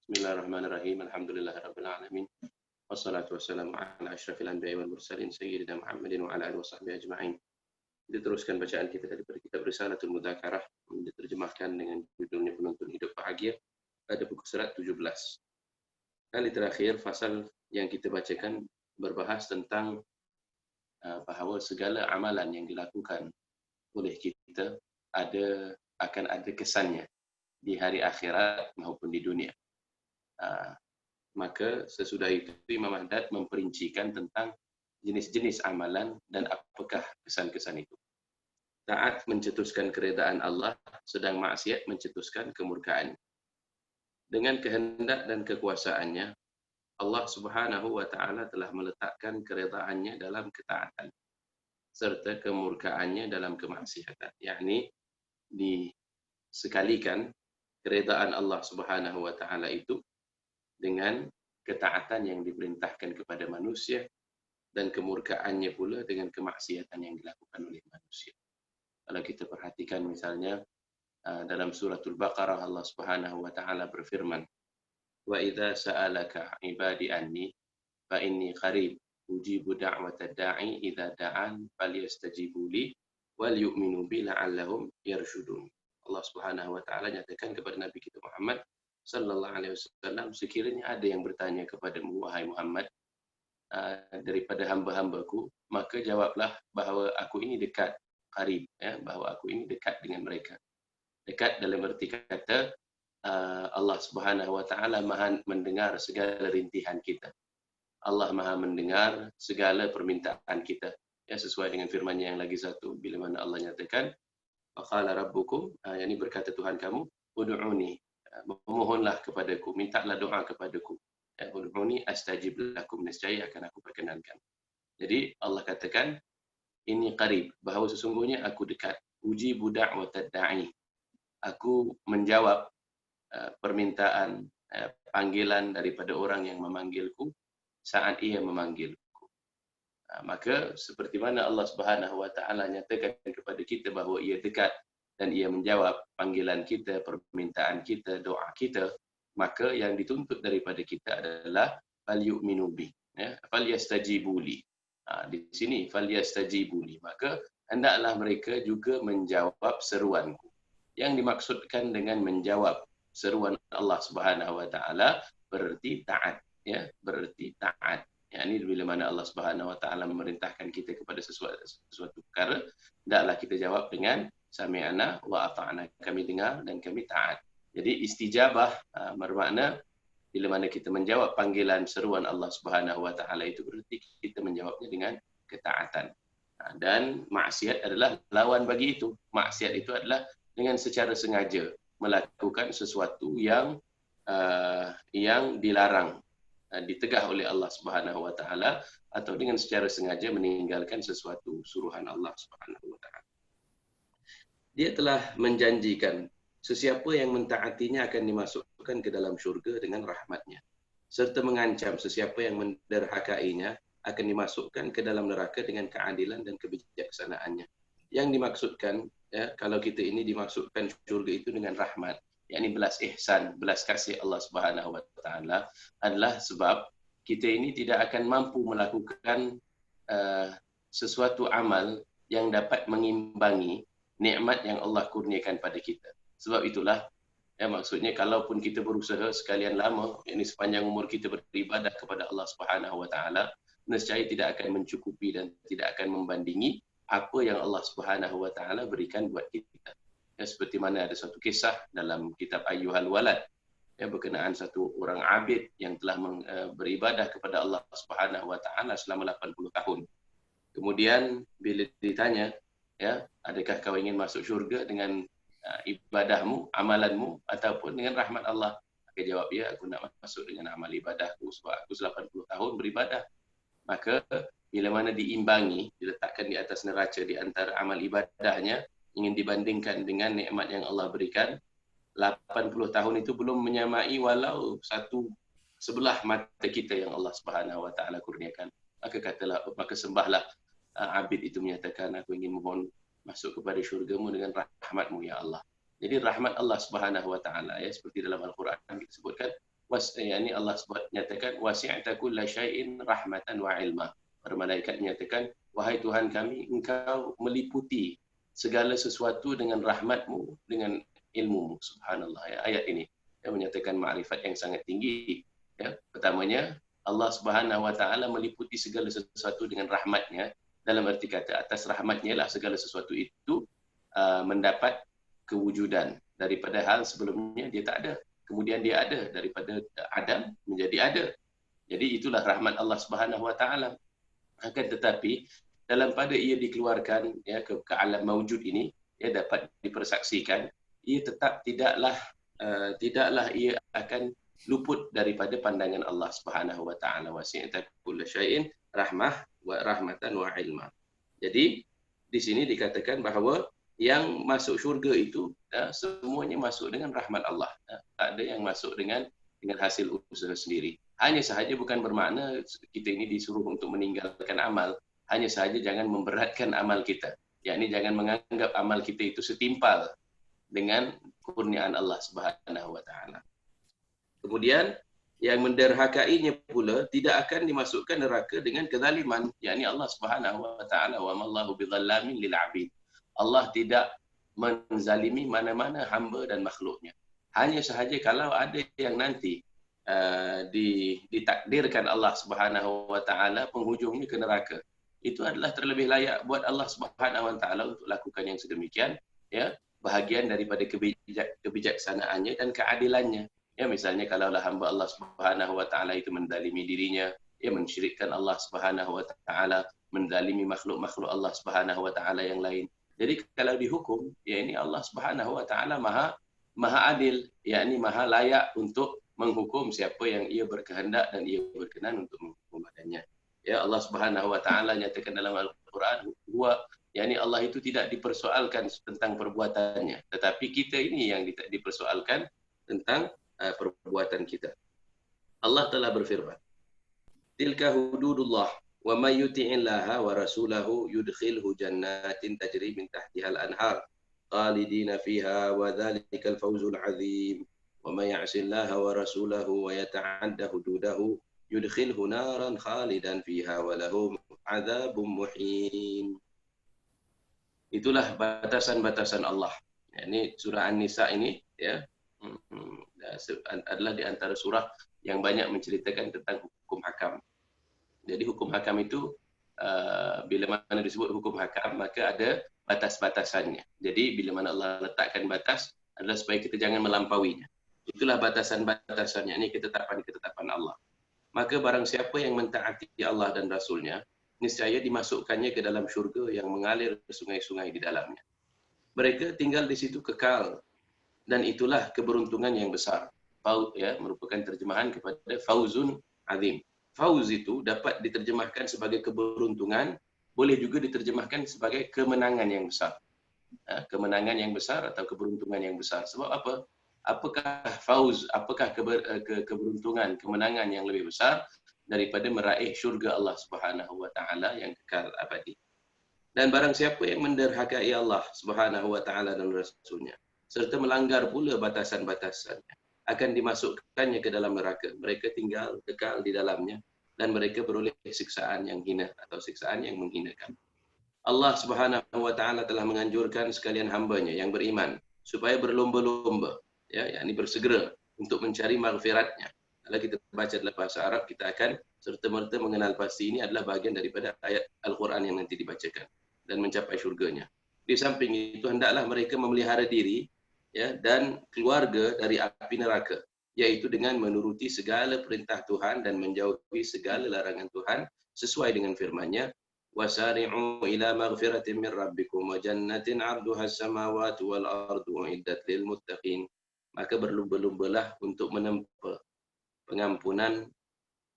Bismillahirrahmanirrahim. Alhamdulillahirabbil alamin. Wassalatu wassalamu ala asyrafil anbiya'i wal mursalin sayyidina Muhammadin wa ala alihi washabbihi ajma'in. Diteruskan bacaan kita daripada kitab Risalatul Mudzakarah, diterjemahkan dengan judulnya Penuntun Hidup Bahagia pada buku surat 17. Kali terakhir fasal yang kita bacakan berbahas tentang bahawa segala amalan yang dilakukan oleh kita akan ada kesannya di hari akhirat maupun di dunia. Maka sesudah itu Imam Haddad memperincikan tentang jenis-jenis amalan dan apakah kesan-kesan itu. Taat mencetuskan keredaan Allah, sedang maksiat mencetuskan kemurkaan. Dengan kehendak dan kekuasaannya, Allah Subhanahu wa taala telah meletakkan keredaannya dalam ketaatan serta kemurkaannya dalam kemaksiatan. Yakni disekalikan keredaan Allah Subhanahu wa taala itu dengan ketaatan yang diperintahkan kepada manusia dan kemurkaannya pula dengan kemaksiatan yang dilakukan oleh manusia. Kalau kita perhatikan misalnya dalam suratul Baqarah, Allah Subhanahu wa taala berfirman, "Wa idza sa'alaka 'ibadi anni fa inni qarib ujibu da'watad da'i idza da'an falyastajibu li wal yu'minu bi la'allahum yarshudun." Allah Subhanahu wa taala nyatakan kepada Nabi kita Muhammad sallallahu alaihi wasallam, sekiranya ada yang bertanya kepadamu wahai Muhammad daripada hamba-hambaku, maka jawablah bahawa aku ini dekat, qarib, bahawa aku ini dekat dengan mereka. Dekat dalam erti kata Allah Subhanahu wa taala Maha mendengar segala rintihan kita. Allah Maha mendengar segala permintaan kita. Ya, sesuai dengan firman-Nya yang lagi satu, bila mana Allah nyatakan, "Qala rabbukum," yakni berkata Tuhan kamu, "Ud'uni," memohonlah kepadaku, mintalah doa kepadaku. Ud'uni astajib lakum, nescaya akan aku perkenankan. Jadi Allah katakan ini qarib, bahawa sesungguhnya aku dekat. Ujibu da'watad da'i, aku menjawab permintaan panggilan daripada orang yang memanggilku saat ia memanggilku. Maka seperti mana Allah Subhanahu wa taala nyatakan kepada kita bahawa ia dekat dan ia menjawab panggilan kita, permintaan kita, doa kita, maka yang dituntut daripada kita adalah fal yu'minu bi, fal yastajibu li. Di sini fal yastajibu li, maka hendaklah mereka juga menjawab seruanku. Yang dimaksudkan dengan menjawab seruan Allah Subhanahu wa taala bererti taat, bererti taat. Ini bila mana Allah Subhanahu wa taala memerintahkan kita kepada sesuatu perkara, hendaklah kita jawab dengan sami'na wa ata'na, kami dengar dan kami taat. Jadi istijabah bermakna bila mana kita menjawab panggilan seruan Allah Subhanahu wa taala itu berarti kita menjawabnya dengan ketaatan. Dan maksiat adalah lawan bagi itu. Maksiat itu adalah dengan secara sengaja melakukan sesuatu yang dilarang, ditegah oleh Allah Subhanahu wa taala, atau dengan secara sengaja meninggalkan sesuatu suruhan Allah Subhanahu wa taala. Dia telah menjanjikan sesiapa yang mentaatinya akan dimasukkan ke dalam syurga dengan rahmatnya, serta mengancam sesiapa yang menderhakainya akan dimasukkan ke dalam neraka dengan keadilan dan kebijaksanaannya. Yang dimaksudkan, kalau kita ini dimasukkan syurga itu dengan rahmat, yakni belas ihsan, belas kasih Allah Subhanahu wa taala, adalah sebab kita ini tidak akan mampu melakukan sesuatu amal yang dapat mengimbangi nikmat yang Allah kurniakan pada kita. Sebab itulah, maksudnya kalaupun kita berusaha sekalian lama, ini sepanjang umur kita beribadah kepada Allah Subhanahu wa taala, nescaya tidak akan mencukupi dan tidak akan membandingi apa yang Allah Subhanahu wa taala berikan buat kita. Seperti mana ada satu kisah dalam kitab Ayyuhal Walad, berkenaan satu orang abid yang telah beribadah kepada Allah Subhanahu wa taala selama 80 tahun. Kemudian bila ditanya, adakah kau ingin masuk syurga dengan ibadahmu, amalanmu, ataupun dengan rahmat Allah? Dia jawab, ya, aku nak masuk dengan amal ibadahku sebab aku 80 tahun beribadah. Maka bila mana diimbangi, diletakkan di atas neraca di antara amal ibadahnya, ingin dibandingkan dengan nikmat yang Allah berikan, 80 tahun itu belum menyamai walau satu sebelah mata kita yang Allah Subhanahu wa taala kurniakan. Maka sembahlah abid itu menyatakan, aku ingin mohon masuk kepada syurgamu dengan rahmatmu ya Allah. Jadi rahmat Allah Subhanahu wa taala, seperti dalam Al-Quran kita sebutkan, yakni Allah sebut nyatakan wasi'ta kulla syai'in rahmatan wa ilma. Para malaikat menyatakan, wahai Tuhan kami, engkau meliputi segala sesuatu dengan rahmatmu, dengan ilmumu. Subhanallah, ya, ayat ini yang menyatakan makrifat yang sangat tinggi. Ya, pertamanya Allah Subhanahu wa taala meliputi segala sesuatu dengan rahmatnya, dalam arti kata atas rahmatnya lah segala sesuatu itu mendapat kewujudan. Daripada hal sebelumnya dia tak ada, kemudian dia ada, daripada Adam menjadi ada. Jadi itulah rahmat Allah Subhanahu wa taala. Akan tetapi dalam pada ia dikeluarkan ya ke alam maujud ini, ya dapat dipersaksikan, ia tetap tidaklah ia akan luput daripada pandangan Allah Subhanahu wa taala. Wasi'ta kulla syai'in rahmatan wa ilma. Jadi di sini dikatakan bahawa yang masuk syurga itu semuanya masuk dengan rahmat Allah. Tak ada yang masuk dengan hasil usaha sendiri. Hanya sahaja bukan bermakna kita ini disuruh untuk meninggalkan amal. Hanya sahaja jangan memberatkan amal kita. Yakni jangan menganggap amal kita itu setimpal dengan kurniaan Allah Subhanahu wa taala. Kemudian yang menderhakainya pula tidak akan dimasukkan neraka dengan kezaliman. Yakni Allah Subhanahu wa taala wa mallahu bidzallamin lil 'abid. Allah tidak menzalimi mana-mana hamba dan makhluknya. Hanya sahaja kalau ada yang nanti ditakdirkan Allah Subhanahu wa taala penghujungnya ke neraka, itu adalah terlebih layak buat Allah Subhanahu wa taala untuk lakukan yang sedemikian, ya, bahagian daripada kebijaksanaannya dan keadilannya. Ya, misalnya kalaulah hamba Allah Subhanahu wa taala itu menzalimi dirinya, ya, mensyirikkan Allah Subhanahu wa taala, menzalimi makhluk-makhluk Allah Subhanahu wa taala yang lain. Jadi kalau dihukum, ya ini Allah Subhanahu wa taala maha adil, yakni maha layak untuk menghukum siapa yang ia berkehendak dan ia berkenan untuk menghukum padanya. Ya, Allah Subhanahu wa taala nyatakan dalam Al-Quran, yakni Allah itu tidak dipersoalkan tentang perbuatannya, tetapi kita ini yang dipersoalkan tentang perbuatan kita. Allah telah berfirman, tilka hududullah wa may yuti'illaha wa rasulahu yudkhilhu jannatin tajri min tahtiha al-anhar khalidina fiha wa dhalikal fawzul 'azim wa may ya'sillaha wa rasulahu wa yata'adda hududahu yudkhilhu naran khalidan fiha wa lahum 'adzabun muhin. Itulah batasan-batasan Allah. Ini surah An-Nisa ini, ya, adalah di antara surah yang banyak menceritakan tentang hukum hakam. Jadi hukum hakam itu bila mana disebut hukum hakam, maka ada batas-batasannya. Jadi bila mana Allah letakkan batas adalah supaya kita jangan melampauinya. Itulah batasan-batasannya, ini ketetapan Allah. Maka barang siapa yang mentaati Allah dan Rasulnya, niscaya dimasukkannya ke dalam syurga yang mengalir sungai-sungai di dalamnya. Mereka tinggal di situ kekal, dan itulah keberuntungan yang besar. Fauz, ya, merupakan terjemahan kepada fauzun azim. Fauz itu dapat diterjemahkan sebagai keberuntungan, boleh juga diterjemahkan sebagai kemenangan yang besar. Kemenangan yang besar atau keberuntungan yang besar. Sebab apa? Apakah fauz, apakah keberuntungan, kemenangan yang lebih besar daripada meraih syurga Allah Subhanahu wa taala yang kekal abadi. Dan barang siapa yang menderhakai Allah Subhanahu wa taala dan Rasulnya, serta melanggar pula batasan-batasannya, akan dimasukkannya ke dalam neraka. Mereka tinggal kekal di dalamnya dan mereka beroleh siksaan yang hina atau siksaan yang menghinakan. Allah Subhanahu wa taala telah menganjurkan sekalian hamba-Nya yang beriman supaya berlomba-lomba, ya, yakni bersegera untuk mencari maghfirat-Nya. Kalau kita baca dalam bahasa Arab, kita akan serta-merta mengenal pasti ini adalah bahagian daripada ayat Al-Quran yang nanti dibacakan dan mencapai syurganya. Di samping itu hendaklah mereka memelihara diri, ya, dan keluarga dari api neraka, yaitu dengan menuruti segala perintah Tuhan dan menjauhi segala larangan Tuhan sesuai dengan firman-Nya, wasari'u ila maghfiratin min rabbikum wa jannatin 'arduha as-samawati wal ardu u'iddat lil muttaqin. Maka berlomba-lombalah untuk menempa pengampunan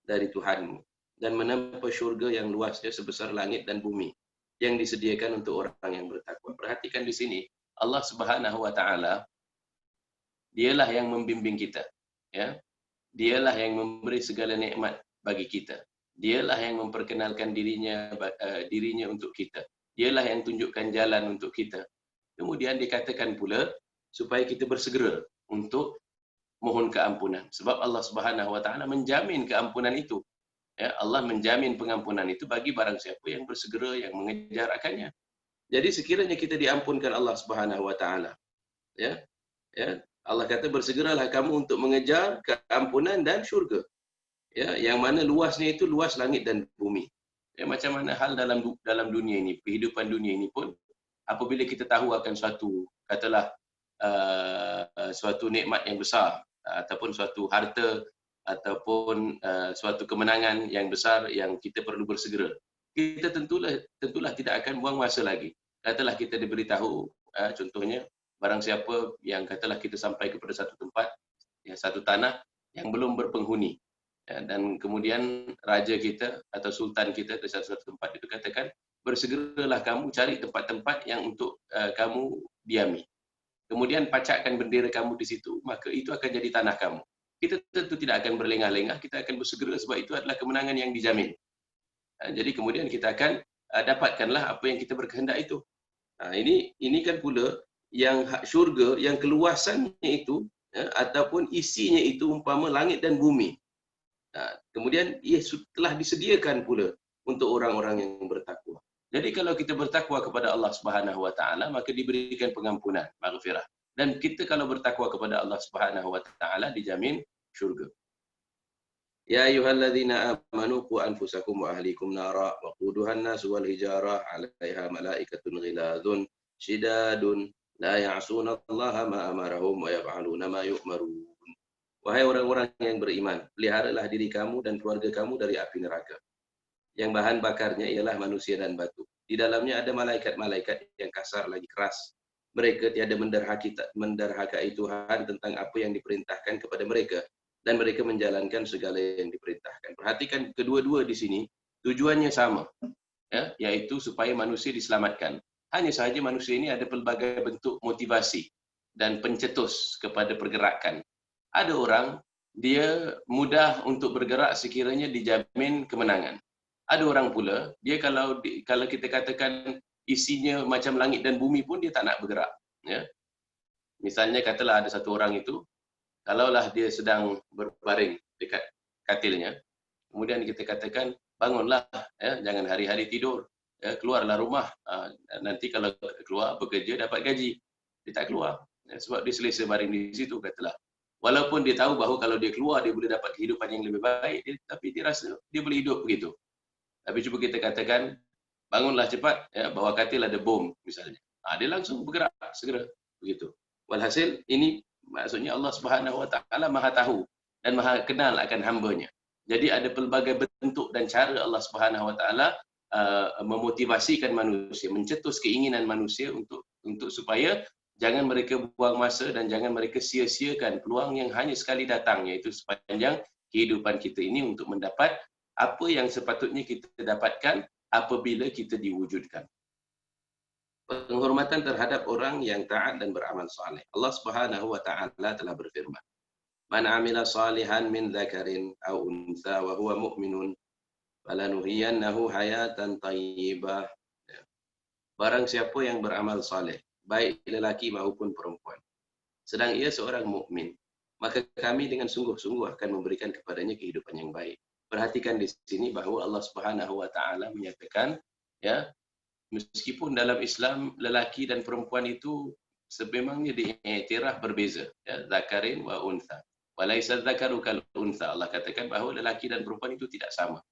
dari Tuhanmu dan menempa syurga yang luasnya sebesar langit dan bumi yang disediakan untuk orang yang bertakwa. Perhatikan di sini, Allah Subhanahu wa taala dialah yang membimbing kita, ya. Dialah yang memberi segala nikmat bagi kita. Dialah yang memperkenalkan dirinya untuk kita. Dialah yang tunjukkan jalan untuk kita. Kemudian dikatakan pula supaya kita bersegera untuk mohon keampunan. Sebab Allah Subhanahu wa taala menjamin keampunan itu. Ya, Allah menjamin pengampunan itu bagi barang siapa yang bersegera yang mengejar akannya. Jadi sekiranya kita diampunkan Allah Subhanahu wa taala, ya, ya, Allah kata bersegeralah kamu untuk mengejar keampunan dan syurga. Ya, yang mana luasnya itu luas langit dan bumi. Ya, macam mana hal dalam dunia ini, kehidupan dunia ini pun apabila kita tahu akan suatu, katalah suatu nikmat yang besar ataupun suatu harta ataupun suatu kemenangan yang besar yang kita perlu bersegera, kita tentulah tidak akan buang masa lagi. Katalah kita diberitahu, contohnya barang siapa yang katalah kita sampai kepada satu tempat, ya, satu tanah yang belum berpenghuni, ya, dan kemudian raja kita atau sultan kita di satu tempat itu katakan, bersegeralah kamu cari tempat-tempat yang untuk kamu diami. Kemudian pacakkan bendera kamu di situ, maka itu akan jadi tanah kamu. Kita tentu tidak akan berlengah-lengah, kita akan bersegera sebab itu adalah kemenangan yang dijamin. Jadi kemudian kita akan dapatkanlah apa yang kita berkehendak itu. Ini kan pula yang hak syurga, yang keluasannya itu, ataupun isinya itu umpama langit dan bumi. Kemudian ia telah disediakan pula untuk orang-orang yang bertakwa. Jadi kalau kita bertakwa kepada Allah Subhanahu wa taala, maka diberikan pengampunan, maghfirah. Dan kita kalau bertakwa kepada Allah Subhanahu wa taala dijamin syurga. Ya ayyuhalladzina amanu qu anfusakum wa ahlikum nara wa quduhan nas wal hijarah 'alaiha malaikatun ghiladun shidadun la ya'suna Allaha ma amarahum wa yaf'aluna ma yu'marun. Wahai orang-orang yang beriman, peliharalah diri kamu dan keluarga kamu dari api neraka, yang bahan bakarnya ialah manusia dan batu. Di dalamnya ada malaikat-malaikat yang kasar lagi keras. Mereka tiada menderhakai Tuhan tentang apa yang diperintahkan kepada mereka, dan mereka menjalankan segala yang diperintahkan. Perhatikan kedua-dua di sini, tujuannya sama, ya, yaitu supaya manusia diselamatkan. Hanya sahaja manusia ini ada pelbagai bentuk motivasi dan pencetus kepada pergerakan. Ada orang, dia mudah untuk bergerak sekiranya dijamin kemenangan. Ada orang pula, dia kalau kita katakan isinya macam langit dan bumi pun dia tak nak bergerak. Ya. Misalnya katalah ada satu orang itu, kalaulah dia sedang berbaring dekat katilnya, kemudian kita katakan, bangunlah, ya, jangan hari-hari tidur, ya, keluarlah rumah, nanti kalau keluar bekerja dapat gaji. Dia tak keluar, ya, sebab dia selesa baring di situ, katalah. Walaupun dia tahu bahawa kalau dia keluar dia boleh dapat kehidupan yang lebih baik, tapi dia rasa dia boleh hidup begitu. Tapi cuba kita katakan, bangunlah cepat, ya, bawah katil ada bom misalnya. Dia langsung bergerak segera begitu. Walhasil ini maksudnya Allah Subhanahu wa taala Maha tahu dan Maha kenal akan hamba-Nya. Jadi ada pelbagai bentuk dan cara Allah Subhanahu wa taala memotivasikan manusia, mencetus keinginan manusia untuk supaya jangan mereka buang masa dan jangan mereka sia-siakan peluang yang hanya sekali datang, iaitu sepanjang kehidupan kita ini untuk mendapat apa yang sepatutnya kita dapatkan apabila kita diwujudkan. Penghormatan terhadap orang yang taat dan beramal saleh. Allah Subhanahu wa taala telah berfirman, "Man 'amila salihan min dzakarin aw untha wa huwa mu'minun, falanuhyiyannahu hayatan thayyibah." Barang siapa yang beramal saleh, baik lelaki maupun perempuan, sedang ia seorang mukmin, maka kami dengan sungguh-sungguh akan memberikan kepadanya kehidupan yang baik. Perhatikan di sini bahawa Allah Subhanahu wa taala menyatakan, ya, meskipun dalam Islam lelaki dan perempuan itu sememangnya diiktiraf berbeza, ya, zakarin wa untha. Walaisa dzakaru kal untha. Allah katakan bahawa lelaki dan perempuan itu tidak sama.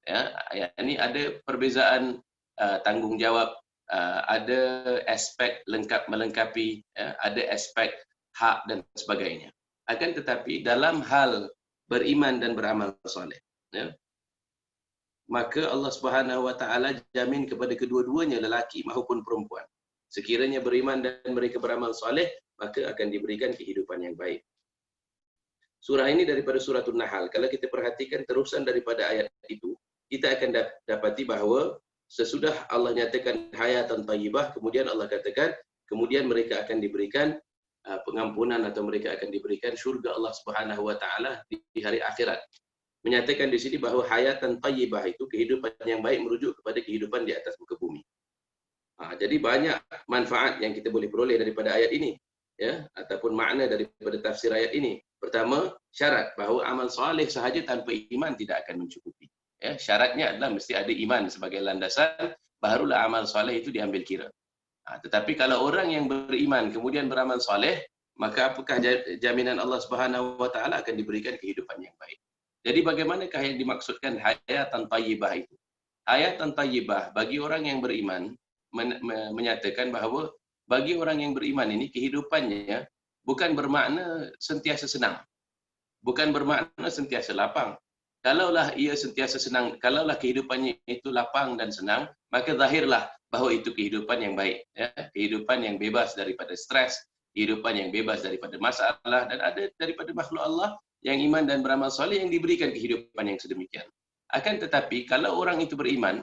Ya, ini ada perbezaan tanggungjawab, ada aspek lengkap melengkapi, ya, ada aspek hak dan sebagainya. Akan tetapi dalam hal beriman dan beramal soleh, ya, maka Allah Subhanahu wa taala jamin kepada kedua-duanya, lelaki maupun perempuan, sekiranya beriman dan mereka beramal soleh, maka akan diberikan kehidupan yang baik. Surah ini daripada suratul Nahl. Kalau kita perhatikan terusan daripada ayat itu, kita akan dapati bahawa sesudah Allah nyatakan hayatan thayyibah, kemudian Allah katakan, kemudian mereka akan diberikan pengampunan atau mereka akan diberikan syurga Allah Subhanahu wa taala di hari akhirat. Menyatakan di sini bahawa hayatan thayyibah itu kehidupan yang baik merujuk kepada kehidupan di atas muka bumi. Jadi banyak manfaat yang kita boleh peroleh daripada ayat ini, ya, ataupun makna daripada tafsir ayat ini. Pertama, syarat bahawa amal soleh sahaja tanpa iman tidak akan mencukupi. Ya, syaratnya adalah mesti ada iman sebagai landasan, barulah amal soleh itu diambil kira. Tetapi kalau orang yang beriman kemudian beramal soleh, maka apakah jaminan Allah Subhanahu Wa Taala akan diberikan kehidupan yang baik? Jadi bagaimanakah yang dimaksudkan hayatan thayyibah itu? Hayatan thayyibah bagi orang yang beriman menyatakan bahawa bagi orang yang beriman ini kehidupannya bukan bermakna sentiasa senang. Bukan bermakna sentiasa lapang. Kalaulah ia sentiasa senang, kalaulah kehidupannya itu lapang dan senang, maka zahirlah bahawa itu kehidupan yang baik. Ya? Kehidupan yang bebas daripada stres, kehidupan yang bebas daripada masalah, dan ada daripada makhluk Allah yang iman dan beramal soleh yang diberikan kehidupan yang sedemikian. Akan tetapi, kalau orang itu beriman,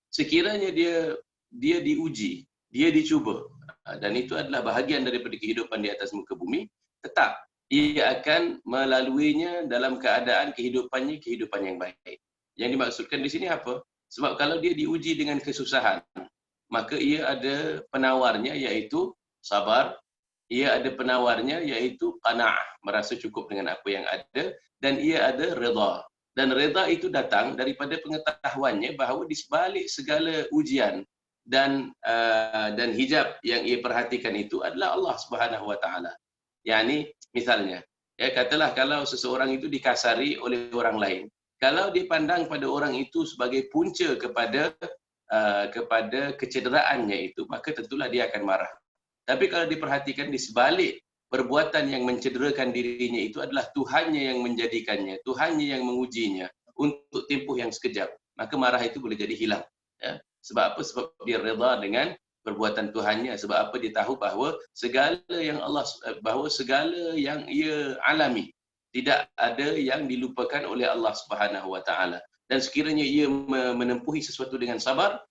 sekiranya dia diuji, dia dicuba, dan itu adalah bahagian daripada kehidupan di atas muka bumi, tetap ia akan melaluinya dalam keadaan kehidupannya kehidupan yang baik. Yang dimaksudkan di sini apa? Sebab kalau dia diuji dengan kesusahan, maka ia ada penawarnya iaitu sabar, ia ada penawarnya iaitu qanaah, merasa cukup dengan apa yang ada, dan ia ada redha. Dan redha itu datang daripada pengetahuannya bahawa di sebalik segala ujian dan hijab yang ia perhatikan itu adalah Allah Subhanahu Wa Taala. Yani misalnya, ya katalah kalau seseorang itu dikasari oleh orang lain, kalau dipandang pada orang itu sebagai punca kepada kecederaannya itu, maka tentulah dia akan marah. Tapi kalau diperhatikan di sebalik perbuatan yang mencederakan dirinya itu adalah Tuhannya yang menjadikannya, Tuhannya yang mengujinya untuk tempoh yang sekejap, maka marah itu boleh jadi hilang. Ya. Sebab apa? Sebab dia redha dengan perbuatan Tuhannya. Sebab apa? Dia tahu bahawa segala yang ia alami tidak ada yang dilupakan oleh Allah Subhanahu Wa Taala. Dan sekiranya ia menempuhi sesuatu dengan sabar,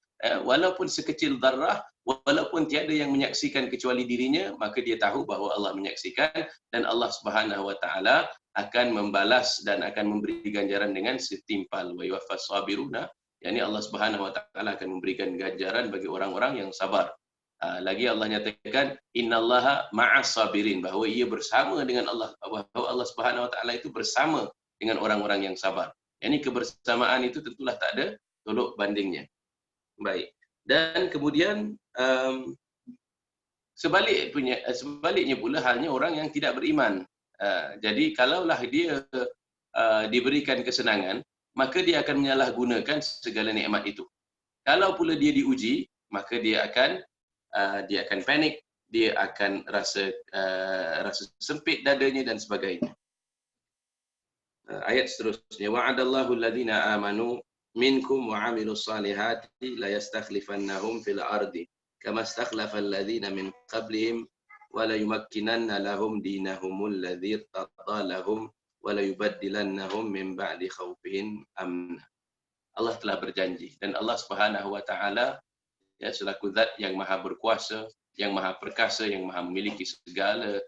walaupun sekecil darah, walaupun tiada yang menyaksikan kecuali dirinya, maka dia tahu bahawa Allah menyaksikan dan Allah Subhanahu Wa Taala akan membalas dan akan memberi ganjaran dengan setimpal. Wa yuwaffas sabiruna, yakni Allah Subhanahu Wa Taala akan memberikan ganjaran bagi orang-orang yang sabar. Lagi Allah nyatakan innallaha ma'as sabirin, bahawa ia bersama dengan Allah, bahawa Allah Subhanahu Wa Taala itu bersama dengan orang-orang yang sabar. Yakni kebersamaan itu tentulah tak ada tolok bandingnya. Baik. Dan kemudian sebaliknya pula halnya orang yang tidak beriman. Jadi kalaulah dia diberikan kesenangan, maka dia akan menyalahgunakan segala nikmat itu. Kalau pula dia diuji, maka dia akan panik, dia akan rasa sempit dadanya dan sebagainya. Ayat seterusnya, wa'adallahu alladhina amanu minkum wa 'amilus salihati la yastakhlifannahum fil ardi kama istakhlafa alladhina min qablihim wa la yumakkinanna lahum dinahumul ladzi irtada lahum wa la yubaddilannahum min ba'di khawfihim amna. Allah telah berjanji, dan Allah Subhanahu Wa Taala, ya, selaku zat yang maha berkuasa, yang maha perkasa, yang maha memiliki segala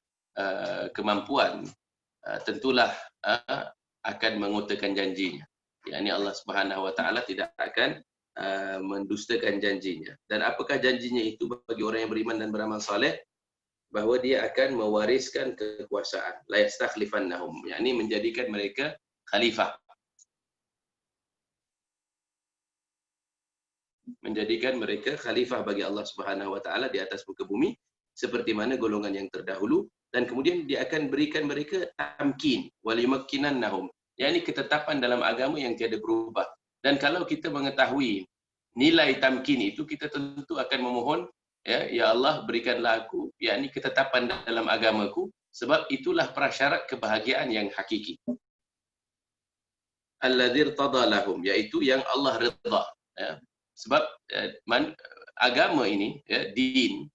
kemampuan, tentulah akan mengutarakan janjinya. Yakni Allah Subhanahu Wa Taala tidak akan mendustakan janjinya. Dan apakah janjinya itu bagi orang yang beriman dan beramal saleh? Bahawa dia akan mewariskan kekuasaan. La yastakhlifannahum, yakni menjadikan mereka khalifah. Menjadikan mereka khalifah bagi Allah Subhanahu Wa Taala di atas muka bumi, seperti mana golongan yang terdahulu, dan kemudian dia akan berikan mereka tamkin wal yumakkinannahum, yakni ketetapan dalam agama yang tiada berubah. Dan kalau kita mengetahui nilai tamkin itu, kita tentu akan memohon, ya Allah berikanlah aku yakni ketetapan dalam agamaku, sebab itulah prasyarat kebahagiaan yang hakiki. Alladzi irtada lahum, iaitu yang Allah redha. Ya. Sebab agama ini, ya, din,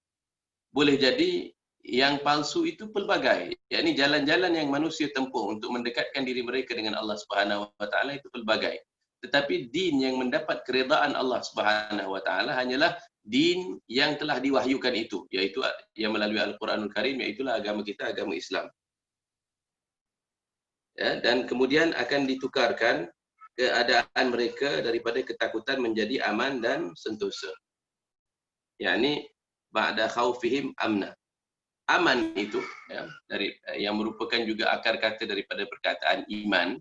boleh jadi yang palsu itu pelbagai. Yakni jalan-jalan yang manusia tempuh untuk mendekatkan diri mereka dengan Allah Subhanahu Wa Taala itu pelbagai. Tetapi din yang mendapat keredaan Allah Subhanahu Wa Taala hanyalah din yang telah diwahyukan itu, iaitu yang melalui Al-Quranul Karim, iaitulah agama kita, agama Islam. Ya, dan kemudian akan ditukarkan keadaan mereka daripada ketakutan menjadi aman dan sentosa. Yakni ba'da khaufihim amna. aman itu, ya, dari yang merupakan juga akar kata daripada perkataan iman,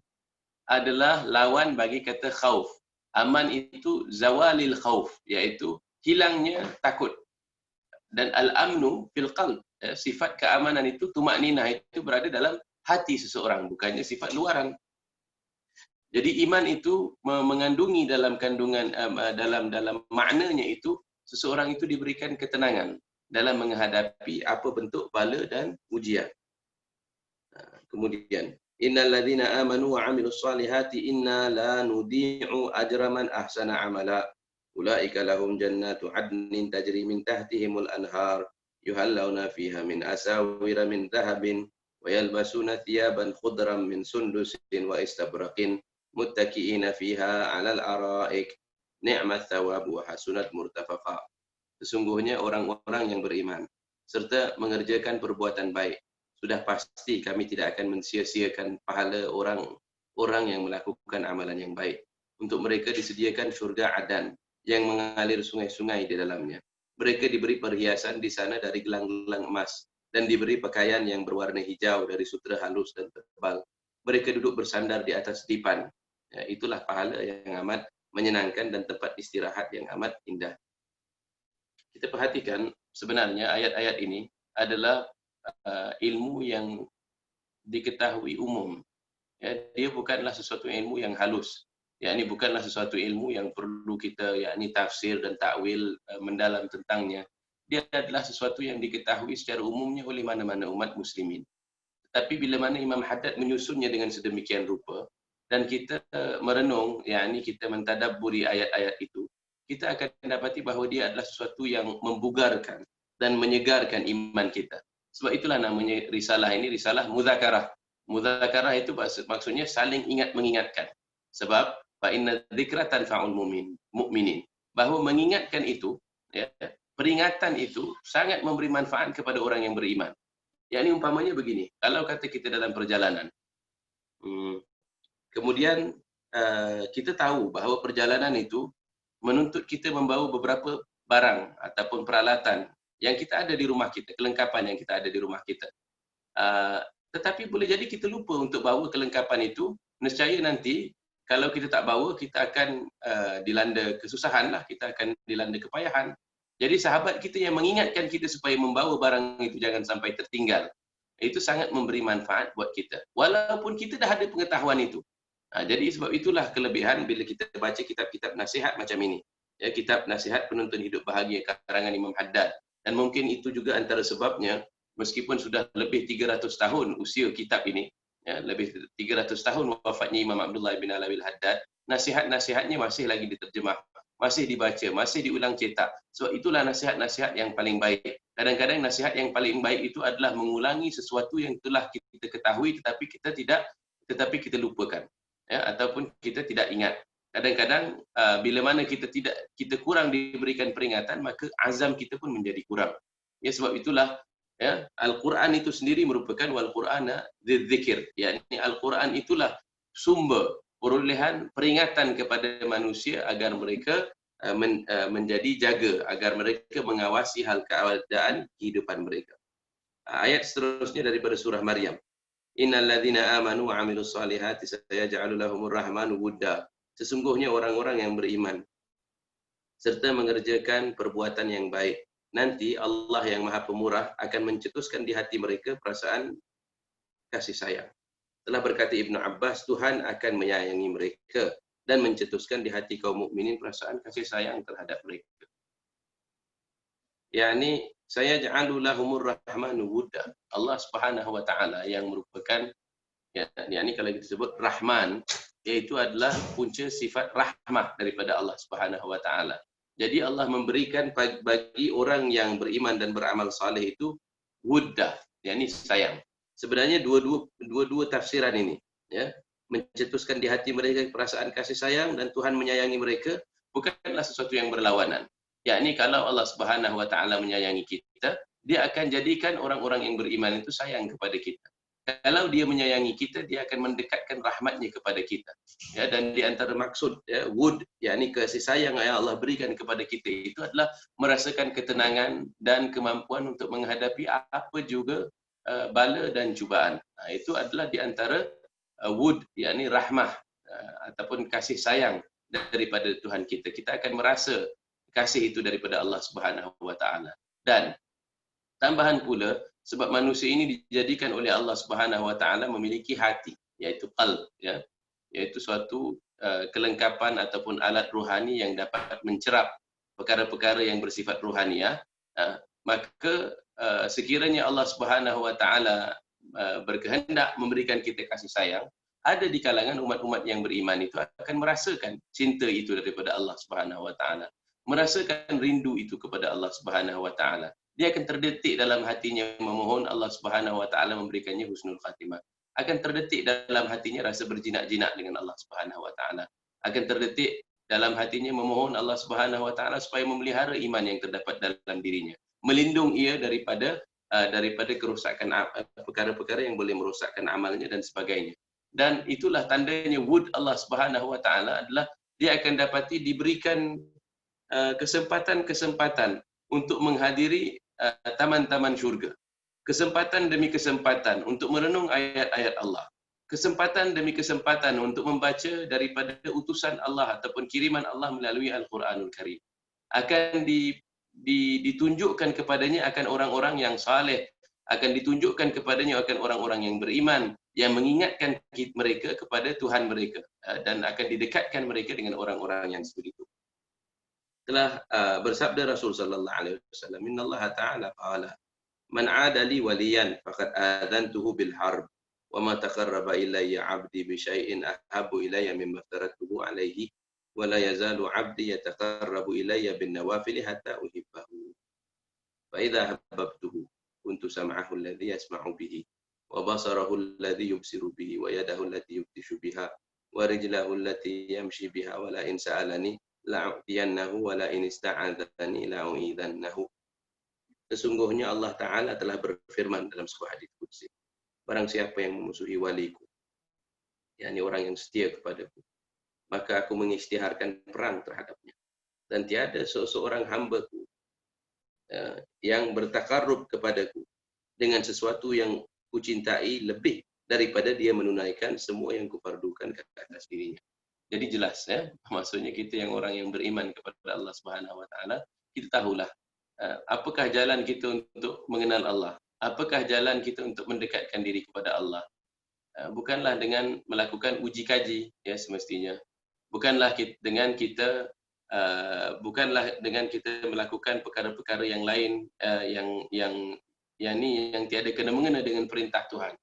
adalah lawan bagi kata khauf. Aman itu zawalil khauf, iaitu hilangnya takut. Dan al-amnu fil qalb, ya, sifat keamanan itu, tumakninah itu berada dalam hati seseorang, bukannya sifat luaran. Jadi iman itu mengandungi dalam kandungan dalam maknanya itu, seseorang itu diberikan ketenangan dalam menghadapi apa bentuk bala dan ujian. Kemudian innal ladzina amanu wa 'amilus solihati inna la nudhi'u ajra man ahsana 'amala ulaika lahum jannatu 'adnin tajri min tahtihimul anhar yuhallawna fiha min asawira min dhahabin wa yalbasuna thiyaban khudran min sundusin wa istabraqin muttaki'ina fiha 'alal ara'ik ni'mat thawab wa hasunat murtafaqa. Sesungguhnya orang-orang yang beriman serta mengerjakan perbuatan baik, sudah pasti kami tidak akan mensia-siakan pahala orang-orang yang melakukan amalan yang baik. Untuk mereka disediakan syurga Adan yang mengalir sungai-sungai di dalamnya. Mereka diberi perhiasan di sana dari gelang-gelang emas dan diberi pakaian yang berwarna hijau dari sutera halus dan tebal. Mereka duduk bersandar di atas dipan. Ya, itulah pahala yang amat menyenangkan dan tempat istirahat yang amat indah. Kita perhatikan sebenarnya ayat-ayat ini adalah ilmu yang diketahui umum. Ya, dia bukanlah sesuatu ilmu yang halus. Ya, ini bukanlah sesuatu ilmu yang perlu kita yakni tafsir dan takwil mendalam tentangnya. Dia adalah sesuatu yang diketahui secara umumnya oleh mana-mana umat muslimin. Tapi bila mana Imam Haddad menyusunnya dengan sedemikian rupa dan kita merenung, yakni kita mentadabburi ayat-ayat itu, kita akan dapati bahawa dia adalah sesuatu yang membugarkan dan menyegarkan iman kita. Sebab itulah namanya risalah ini risalah mudzakarah. Mudzakarah itu maksudnya saling ingat mengingatkan. Sebab fa inna dzikra tanfa'ul mu'minin. Bahawa mengingatkan itu, ya, peringatan itu sangat memberi manfaat kepada orang yang beriman. Yakni umpamanya begini, kalau kata kita dalam perjalanan, kemudian kita tahu bahawa perjalanan itu menuntut kita membawa beberapa barang ataupun peralatan yang kita ada di rumah kita, kelengkapan yang kita ada di rumah kita. Tetapi boleh jadi kita lupa untuk bawa kelengkapan itu, nescaya nanti kalau kita tak bawa, kita akan dilanda kesusahan lah, kita akan dilanda kepayahan. Jadi sahabat kita yang mengingatkan kita supaya membawa barang itu jangan sampai tertinggal, itu sangat memberi manfaat buat kita. Walaupun kita dah ada pengetahuan itu. Jadi sebab itulah kelebihan bila kita baca kitab-kitab nasihat macam ini. Ya, kitab nasihat penuntun hidup bahagia karangan Imam Haddad. Dan mungkin itu juga antara sebabnya, meskipun sudah lebih 300 tahun usia kitab ini, ya, lebih 300 tahun wafatnya Imam Abdullah bin Alawi Haddad, nasihat-nasihatnya masih lagi diterjemah, masih dibaca, masih diulang cetak. Sebab itulah nasihat-nasihat yang paling baik. Kadang-kadang nasihat yang paling baik itu adalah mengulangi sesuatu yang telah kita ketahui tetapi kita lupakan. Ya, ataupun kita tidak ingat. Kadang-kadang bila mana kita kurang diberikan peringatan, maka azam kita pun menjadi kurang. Ya, sebab itulah ya, Al-Quran itu sendiri merupakan wal Qur'ana dzidzikir. Yakni Al-Quran itulah sumber perolehan peringatan kepada manusia agar mereka menjadi jaga, agar mereka mengawasi hal keadaan kehidupan mereka. Ayat seterusnya daripada surah Maryam. Innal ladzina amanu wa 'amilus solihati sayaj'alu lahumur rahmanu wudda. Sesungguhnya orang-orang yang beriman serta mengerjakan perbuatan yang baik, nanti Allah yang Maha Pemurah akan mencetuskan di hati mereka perasaan kasih sayang. Telah berkata Ibnu Abbas, Tuhan akan menyayangi mereka dan mencetuskan di hati kaum mukminin perasaan kasih sayang terhadap mereka. Yakni saya ja'alu lahumur rahmanu wudda. Allah Subhanahu wa taala yang merupakan yakni kalau kita sebut Rahman, iaitu adalah punca sifat rahmah daripada Allah Subhanahu wa taala. Jadi Allah memberikan bagi orang yang beriman dan beramal saleh itu wuddah, yakni sayang. Sebenarnya dua tafsiran ini, ya, mencetuskan di hati mereka perasaan kasih sayang dan Tuhan menyayangi mereka bukanlah sesuatu yang berlawanan. Yakni kalau Allah Subhanahu wa taala menyayangi kita, dia akan jadikan orang-orang yang beriman itu sayang kepada kita. kalau dia menyayangi kita, dia akan mendekatkan rahmatnya kepada kita. Ya, dan di antara maksud ya, wud, yakni kasih sayang yang Allah berikan kepada kita itu adalah merasakan ketenangan dan kemampuan untuk menghadapi apa juga bala dan cubaan. Itu adalah di antara wud, yakni rahmah ataupun kasih sayang daripada Tuhan kita. Kita akan merasa kasih itu daripada Allah Subhanahu wa taala. Dan tambahan pula, sebab manusia ini dijadikan oleh Allah Subhanahu wa taala memiliki hati, iaitu qalb, ya, iaitu suatu kelengkapan ataupun alat rohani yang dapat mencerap perkara-perkara yang bersifat rohaniah. Maka sekiranya Allah Subhanahu wa taala berkehendak memberikan kita kasih sayang, ada di kalangan umat-umat yang beriman itu akan merasakan cinta itu daripada Allah Subhanahu wa taala, merasakan rindu itu kepada Allah Subhanahu wa taala. Dia akan terdetik dalam hatinya memohon Allah Subhanahu wa taala memberikannya husnul khatimah. Akan terdetik dalam hatinya rasa berjinak-jinak dengan Allah Subhanahu wa taala. Akan terdetik dalam hatinya memohon Allah Subhanahu wa taala supaya memelihara iman yang terdapat dalam dirinya, melindung ia daripada kerosakan perkara-perkara yang boleh merosakkan amalnya dan sebagainya. Dan itulah tandanya wud Allah Subhanahu wa taala adalah dia akan dapati diberikan kesempatan-kesempatan untuk menghadiri taman-taman syurga. Kesempatan demi kesempatan untuk merenung ayat-ayat Allah. Kesempatan demi kesempatan untuk membaca daripada utusan Allah ataupun kiriman Allah melalui Al-Quranul Karim. Akan ditunjukkan kepadanya akan orang-orang yang saleh, akan ditunjukkan kepadanya akan orang-orang yang beriman, yang mengingatkan mereka kepada Tuhan mereka, dan akan didekatkan mereka dengan orang-orang yang sebegitu. Telah bersabda Rasul sallallahu alaihi wasallam, innallaha ta'ala qala man 'ada li waliyan faqad adantuhu bil harb wa ma taqarraba ilayya 'abdi bi syai'in ahabbu ilayya mimma aftaratuhu alayhi wa la yazalu 'abdi yataqarrabu ilayya bin nawafil hatta uhibbahu fa idza ahbabtuhu kuntu sam'ahu alladhi yasma'u bihi wa basarahu alladhi yubsiru bihi wa yadahu allati yubtishu biha wa rijlahu allati yamshi biha wa la in sa'alani la'u'tiyannahu wa la in ista'adzani la'u'idzannahu. Sesungguhnya Allah Ta'ala telah berfirman dalam sebuah hadis qudsi, barang siapa yang memusuhi waliku, yakni orang yang setia kepadaku, maka aku mengisytiharkan perang terhadapnya. Dan tiada seorang hambaku yang bertakarrub kepadaku dengan sesuatu yang kucintai lebih daripada dia menunaikan semua yang kufardukan ke atas dirinya. Jadi jelas, ya, maksudnya kita yang orang yang beriman kepada Allah Subhanahu wa taala, kita tahulah apakah jalan kita untuk mengenal Allah, apakah jalan kita untuk mendekatkan diri kepada Allah. Bukanlah dengan melakukan uji kaji, ya, semestinya. Bukanlah dengan kita melakukan perkara-perkara yang lain yang tiada kena-mengena dengan perintah Tuhan.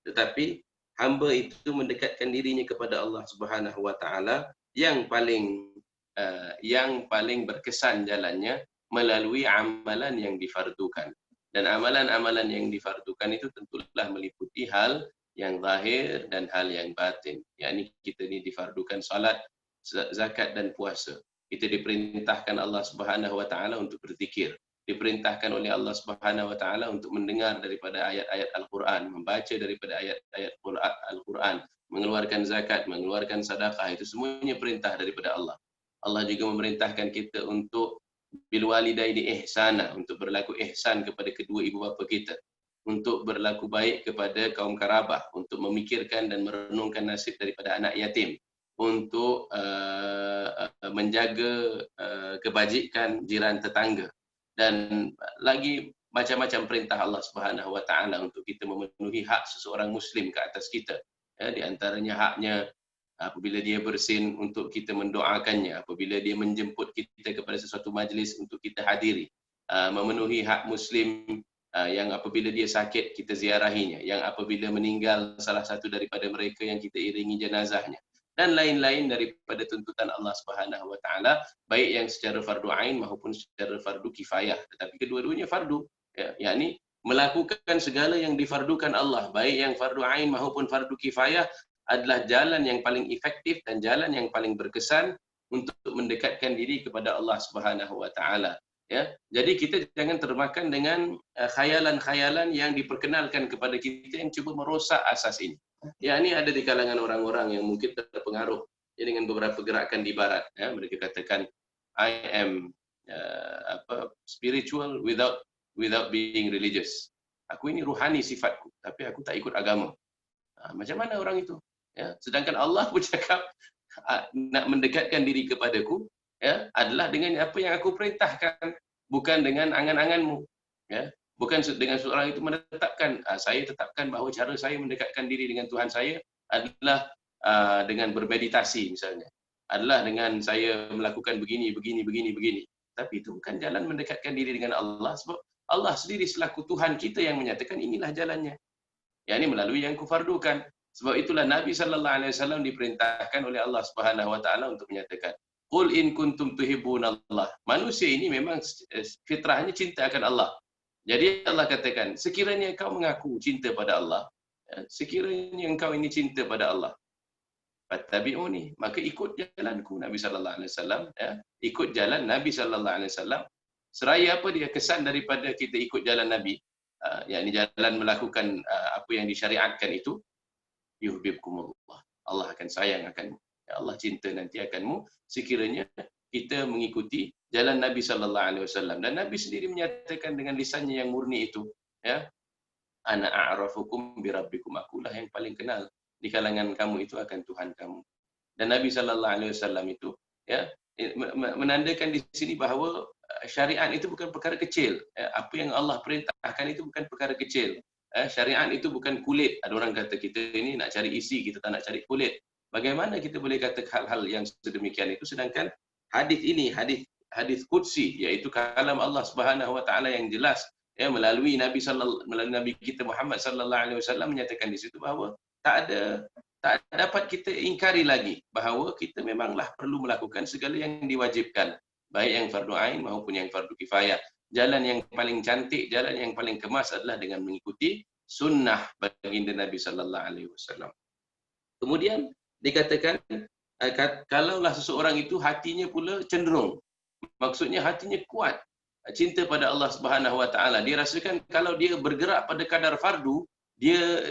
Tetapi hamba itu mendekatkan dirinya kepada Allah Subhanahu wa taala yang paling berkesan jalannya melalui amalan yang difardukan. Dan amalan-amalan yang difardukan itu tentulah meliputi hal yang zahir dan hal yang batin. Yakni kita ini difardukan salat, zakat dan puasa. Kita diperintahkan Allah Subhanahu wa taala untuk berzikir. Diperintahkan oleh Allah Subhanahu wa taala untuk mendengar daripada ayat-ayat Al-Quran, membaca daripada ayat-ayat Al-Quran, mengeluarkan zakat, mengeluarkan sedekah, itu semuanya perintah daripada Allah. Allah juga memerintahkan kita untuk bil walidaini ihsana, untuk berlaku ihsan kepada kedua ibu bapa kita, untuk berlaku baik kepada kaum karabah, untuk memikirkan dan merenungkan nasib daripada anak yatim, untuk menjaga kebajikan jiran tetangga, dan lagi macam-macam perintah Allah Subhanahu wa taala untuk kita memenuhi hak seseorang muslim ke atas kita. Ya, di antaranya haknya apabila dia bersin untuk kita mendoakannya, apabila dia menjemput kita kepada sesuatu majlis untuk kita hadiri, memenuhi hak muslim yang apabila dia sakit kita ziarahinya, yang apabila meninggal salah satu daripada mereka yang kita iringi jenazahnya, dan lain-lain daripada tuntutan Allah Subhanahu wa taala, baik yang secara fardu ain maupun secara fardu kifayah. Tetapi kedua-duanya fardu, ya, yakni melakukan segala yang difardukan Allah, baik yang fardu ain maupun fardu kifayah, adalah jalan yang paling efektif dan jalan yang paling berkesan untuk mendekatkan diri kepada Allah Subhanahu wa taala. Ya, jadi kita jangan termakan dengan khayalan-khayalan yang diperkenalkan kepada kita yang cuba merosak asas ini. Ya, ini ada di kalangan orang-orang yang mungkin terpengaruh ya, dengan beberapa gerakan di Barat. Ya, mereka katakan I am spiritual without being religious. Aku ini ruhani sifatku, tapi aku tak ikut agama. Macam mana orang itu? Ya, sedangkan Allah pun cakap nak mendekatkan diri kepadaku ya adalah dengan apa yang aku perintahkan, bukan dengan angan-anganmu. Ya, bukan dengan seorang itu menetapkan saya tetapkan bahawa cara saya mendekatkan diri dengan Tuhan saya adalah dengan bermeditasi misalnya, adalah dengan saya melakukan begini begini begini begini. Tapi itu bukan jalan mendekatkan diri dengan Allah, sebab Allah sendiri selaku Tuhan kita yang menyatakan inilah jalannya. Ya, ini melalui yang kufardukan. Sebab itulah Nabi sallallahu alaihi wasallam diperintahkan oleh Allah Subhanahu wa taala untuk menyatakan, "Qul in kuntum tuhibbunallah." Manusia ini memang fitrahnya cinta akan Allah. Jadi Allah katakan, sekiranya engkau mengaku cinta pada Allah, sekiranya engkau ini cinta pada Allah, fattabi'uni, maka ikut jalanku Nabi sallallahu alaihi wasallam, ya. Ikut jalan Nabi sallallahu alaihi wasallam. Seraya apa dia kesan daripada kita ikut jalan Nabi? Yakni jalan melakukan apa yang disyariatkan itu, yuhibbukumullah. Allah akan sayang akanmu. Ya, Allah cinta nanti akanmu sekiranya kita mengikuti jalan Nabi sallallahu alaihi wasallam. Dan Nabi sendiri menyatakan dengan lisannya yang murni itu, ya, ana a'rafukum bi rabbikum, akulah yang paling kenal di kalangan kamu itu akan Tuhan kamu. Dan Nabi sallallahu alaihi wasallam itu, ya, menandakan di sini bahawa syariat itu bukan perkara kecil. Apa yang Allah perintahkan itu bukan perkara kecil. Syariat itu bukan kulit. Ada orang kata kita ini nak cari isi, kita tak nak cari kulit. Bagaimana kita boleh kata hal-hal yang sedemikian itu sedangkan hadis ini, hadis qudsi, iaitu kalam Allah Subhanahu wa taala yang jelas, ya, melalui Nabi kita Muhammad sallallahu alaihi wasallam menyatakan di situ bahawa tak dapat kita ingkari lagi bahawa kita memanglah perlu melakukan segala yang diwajibkan, baik yang fardu ain maupun yang fardu kifayah. Jalan yang paling cantik, jalan yang paling kemas adalah dengan mengikuti sunnah baginda Nabi sallallahu alaihi wasallam. Kemudian dikatakan kalaulah seseorang itu hatinya pula cenderung, maksudnya hatinya kuat cinta pada Allah Subhanahu wa taala, dia rasakan kalau dia bergerak pada kadar fardu, dia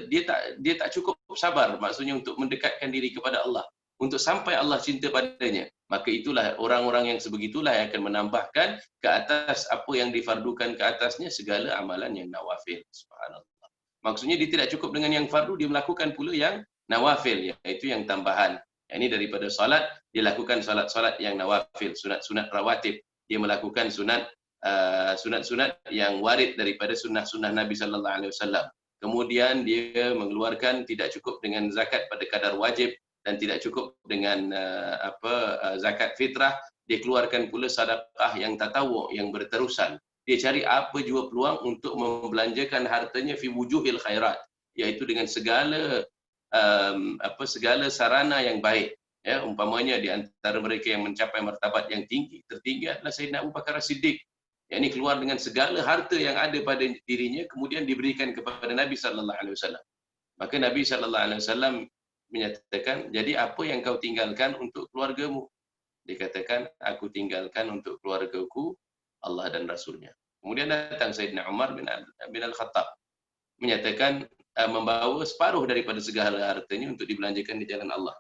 tak cukup sabar, maksudnya untuk mendekatkan diri kepada Allah, untuk sampai Allah cinta padanya. Maka itulah orang-orang yang sebegitulah yang akan menambahkan ke atas apa yang difardukan ke atasnya segala amalan yang nawafil. Subhanallah. Maksudnya dia tidak cukup dengan yang fardu, dia melakukan pula yang nawafil, iaitu yang tambahan. Ini daripada salat, dia lakukan salat-salat yang nawafil, sunat-sunat rawatib. Dia melakukan sunat-sunat yang warid daripada sunnah-sunnah Nabi sallallahu alaihi wasallam. Kemudian dia mengeluarkan tidak cukup dengan zakat pada kadar wajib dan tidak cukup dengan zakat fitrah, dia keluarkan pula sedekah yang tatawwu, yang berterusan. Dia cari apa jua peluang untuk membelanjakan hartanya fi wujuhil khairat, iaitu dengan segala segala sarana yang baik. Ya, umpamanya di antara mereka yang mencapai martabat yang tertinggi adalah Sayyidina Abu Bakar As-Siddiq. Yang ini keluar dengan segala harta yang ada pada dirinya kemudian diberikan kepada Nabi sallallahu alaihi wasallam. Maka Nabi sallallahu alaihi wasallam menyatakan, jadi apa yang kau tinggalkan untuk keluargamu? Dikatakan, aku tinggalkan untuk keluargaku Allah dan Rasulnya. Kemudian datang Sayyidina Umar bin Al-Khattab menyatakan membawa separuh daripada segala hartanya untuk dibelanjakan di jalan Allah.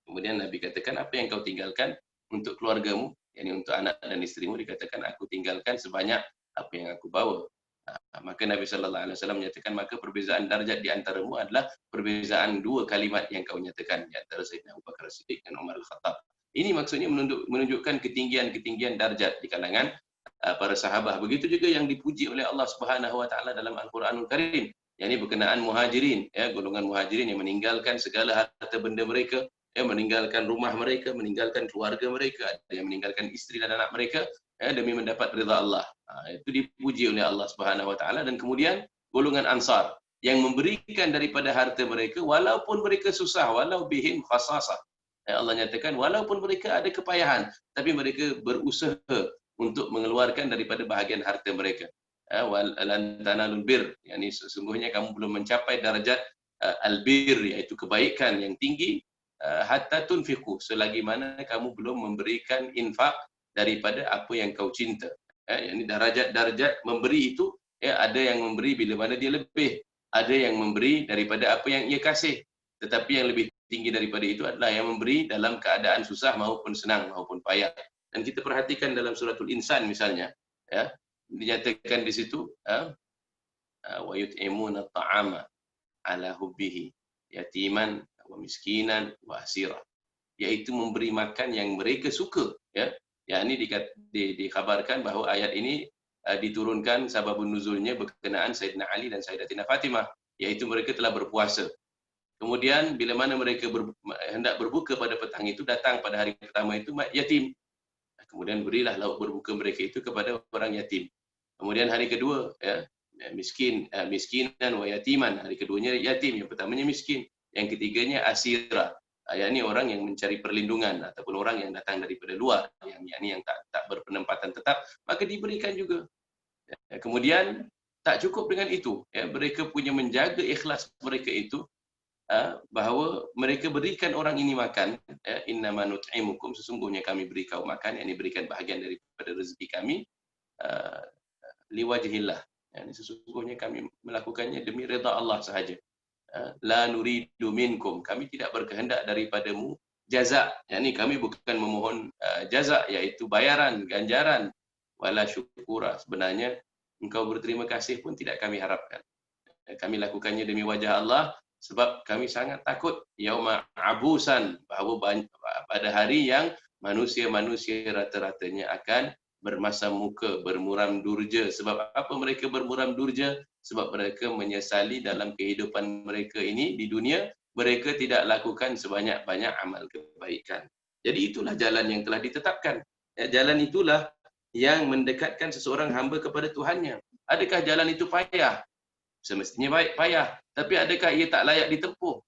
Kemudian Nabi katakan, apa yang kau tinggalkan untuk keluargamu, yakni untuk anak dan isterimu? Dikatakan, aku tinggalkan sebanyak apa yang aku bawa. Maka Nabi sallallahu alaihi wasallam menyatakan, maka perbezaan darjat di antaramu adalah perbezaan dua kalimat yang kau nyatakan di antara Sayyidina Abu Bakar As-Siddiq dan Umar Al-Khattab. Ini maksudnya menunjukkan ketinggian-ketinggian darjat di kalangan para sahabat. Begitu juga yang dipuji oleh Allah Subhanahu wa taala dalam Al-Quranul Karim, yakni berkenaan muhajirin, ya, golongan muhajirin yang meninggalkan segala harta benda mereka, ya, meninggalkan rumah mereka, meninggalkan keluarga mereka, yang meninggalkan isteri dan anak mereka, demi mendapat ridha Allah. Itu dipuji oleh Allah Subhanahu wa taala. Dan kemudian golongan Ansar yang memberikan daripada harta mereka walaupun mereka susah, walau bihim khasasah. Allah nyatakan walaupun mereka ada kepayahan, tapi mereka berusaha untuk mengeluarkan daripada bahagian harta mereka. Lan tanalul bir, yakni sesungguhnya kamu belum mencapai darjat albir, iaitu kebaikan yang tinggi, hatta tunfiqu, selagi mana kamu belum memberikan infak daripada apa yang kau cinta. Ini darajat memberi itu, ada yang memberi bila mana dia lebih, ada yang memberi daripada apa yang ia kasih. Tetapi yang lebih tinggi daripada itu adalah yang memberi dalam keadaan susah maupun senang maupun payah. Dan kita perhatikan dalam suratul Insan misalnya, dinyatakan di situ, wa yut'imuna ta'ama ala hubbihi yatiman wa miskinan wa asira, iaitu memberi makan yang mereka suka. Ini dikhabarkan bahawa ayat ini diturunkan sababun nuzulnya berkenaan Sayyidina Ali dan Sayyidatina Fatimah, iaitu mereka telah berpuasa. Kemudian bila mana mereka hendak berbuka pada petang itu, datang pada hari pertama itu yatim. Kemudian berilah lauk berbuka mereka itu kepada orang yatim. Kemudian hari kedua, miskinan wa yatiman. Hari keduanya yatim, yang pertamanya miskin. Yang ketiganya asira. Ini orang yang mencari perlindungan ataupun orang yang datang daripada luar, yang tak berpenempatan tetap, maka diberikan juga. Kemudian tak cukup dengan itu, mereka punya menjaga ikhlas mereka itu, bahawa mereka berikan orang ini makan, innama nut'imukum, sesungguhnya kami beri kau makan, yang berikan bahagian daripada rezeki kami, liwajhillah, sesungguhnya kami melakukannya demi redha Allah sahaja. La nuridu minkum, kami tidak berkehendak daripadamu jaza, kami bukan memohon jaza, iaitu bayaran, ganjaran, wala syukura, sebenarnya engkau berterima kasih pun tidak kami harapkan. Kami lakukannya demi wajah Allah, sebab kami sangat takut yauma abusan, bahawa pada hari yang manusia-manusia rata-ratanya akan bermasam muka, bermuram durja. Sebab apa mereka bermuram durja? Sebab mereka menyesali dalam kehidupan mereka ini di dunia, mereka tidak lakukan sebanyak-banyak amal kebaikan. Jadi itulah jalan yang telah ditetapkan. Jalan itulah yang mendekatkan seseorang hamba kepada Tuhannya. Adakah jalan itu payah? Semestinya baik payah. Tapi adakah ia tak layak ditempuh?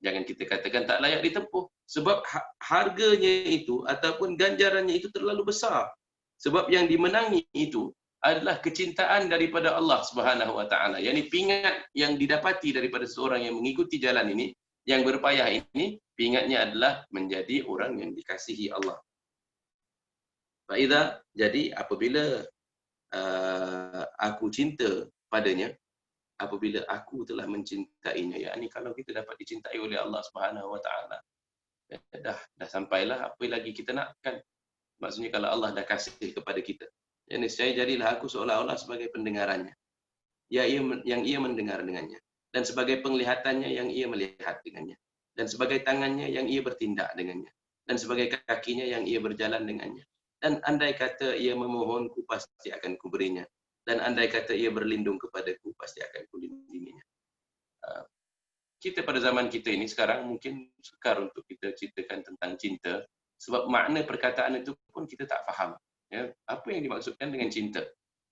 Jangan kita katakan tak layak ditempuh. Sebab harganya itu ataupun ganjarannya itu terlalu besar. Sebab yang dimenangi itu adalah kecintaan daripada Allah Subhanahu Wa Taala. Yang pingat yang didapati daripada seorang yang mengikuti jalan ini, yang berpayah ini, pingatnya adalah menjadi orang yang dikasihi Allah. Faida, jadi apabila aku cinta padanya, apabila aku telah mencintainya, yakni kalau kita dapat dicintai oleh Allah Subhanahu Wa Taala, dah sampailah, apa lagi kita nak, kan? Maksudnya kalau Allah dah kasih kepada kita, saya jadilah aku seolah-olah sebagai pendengarannya, yang ia mendengar dengannya, dan sebagai penglihatannya yang ia melihat dengannya, dan sebagai tangannya yang ia bertindak dengannya, dan sebagai kakinya yang ia berjalan dengannya. Dan andai kata ia memohonku, pasti akan kuberinya. Dan andai kata ia berlindung kepadaku, pasti akan kulindunginya. Kita pada zaman kita ini sekarang mungkin sukar untuk kita ceritakan tentang cinta, sebab makna perkataan itu pun kita tak faham. Apa yang dimaksudkan dengan cinta?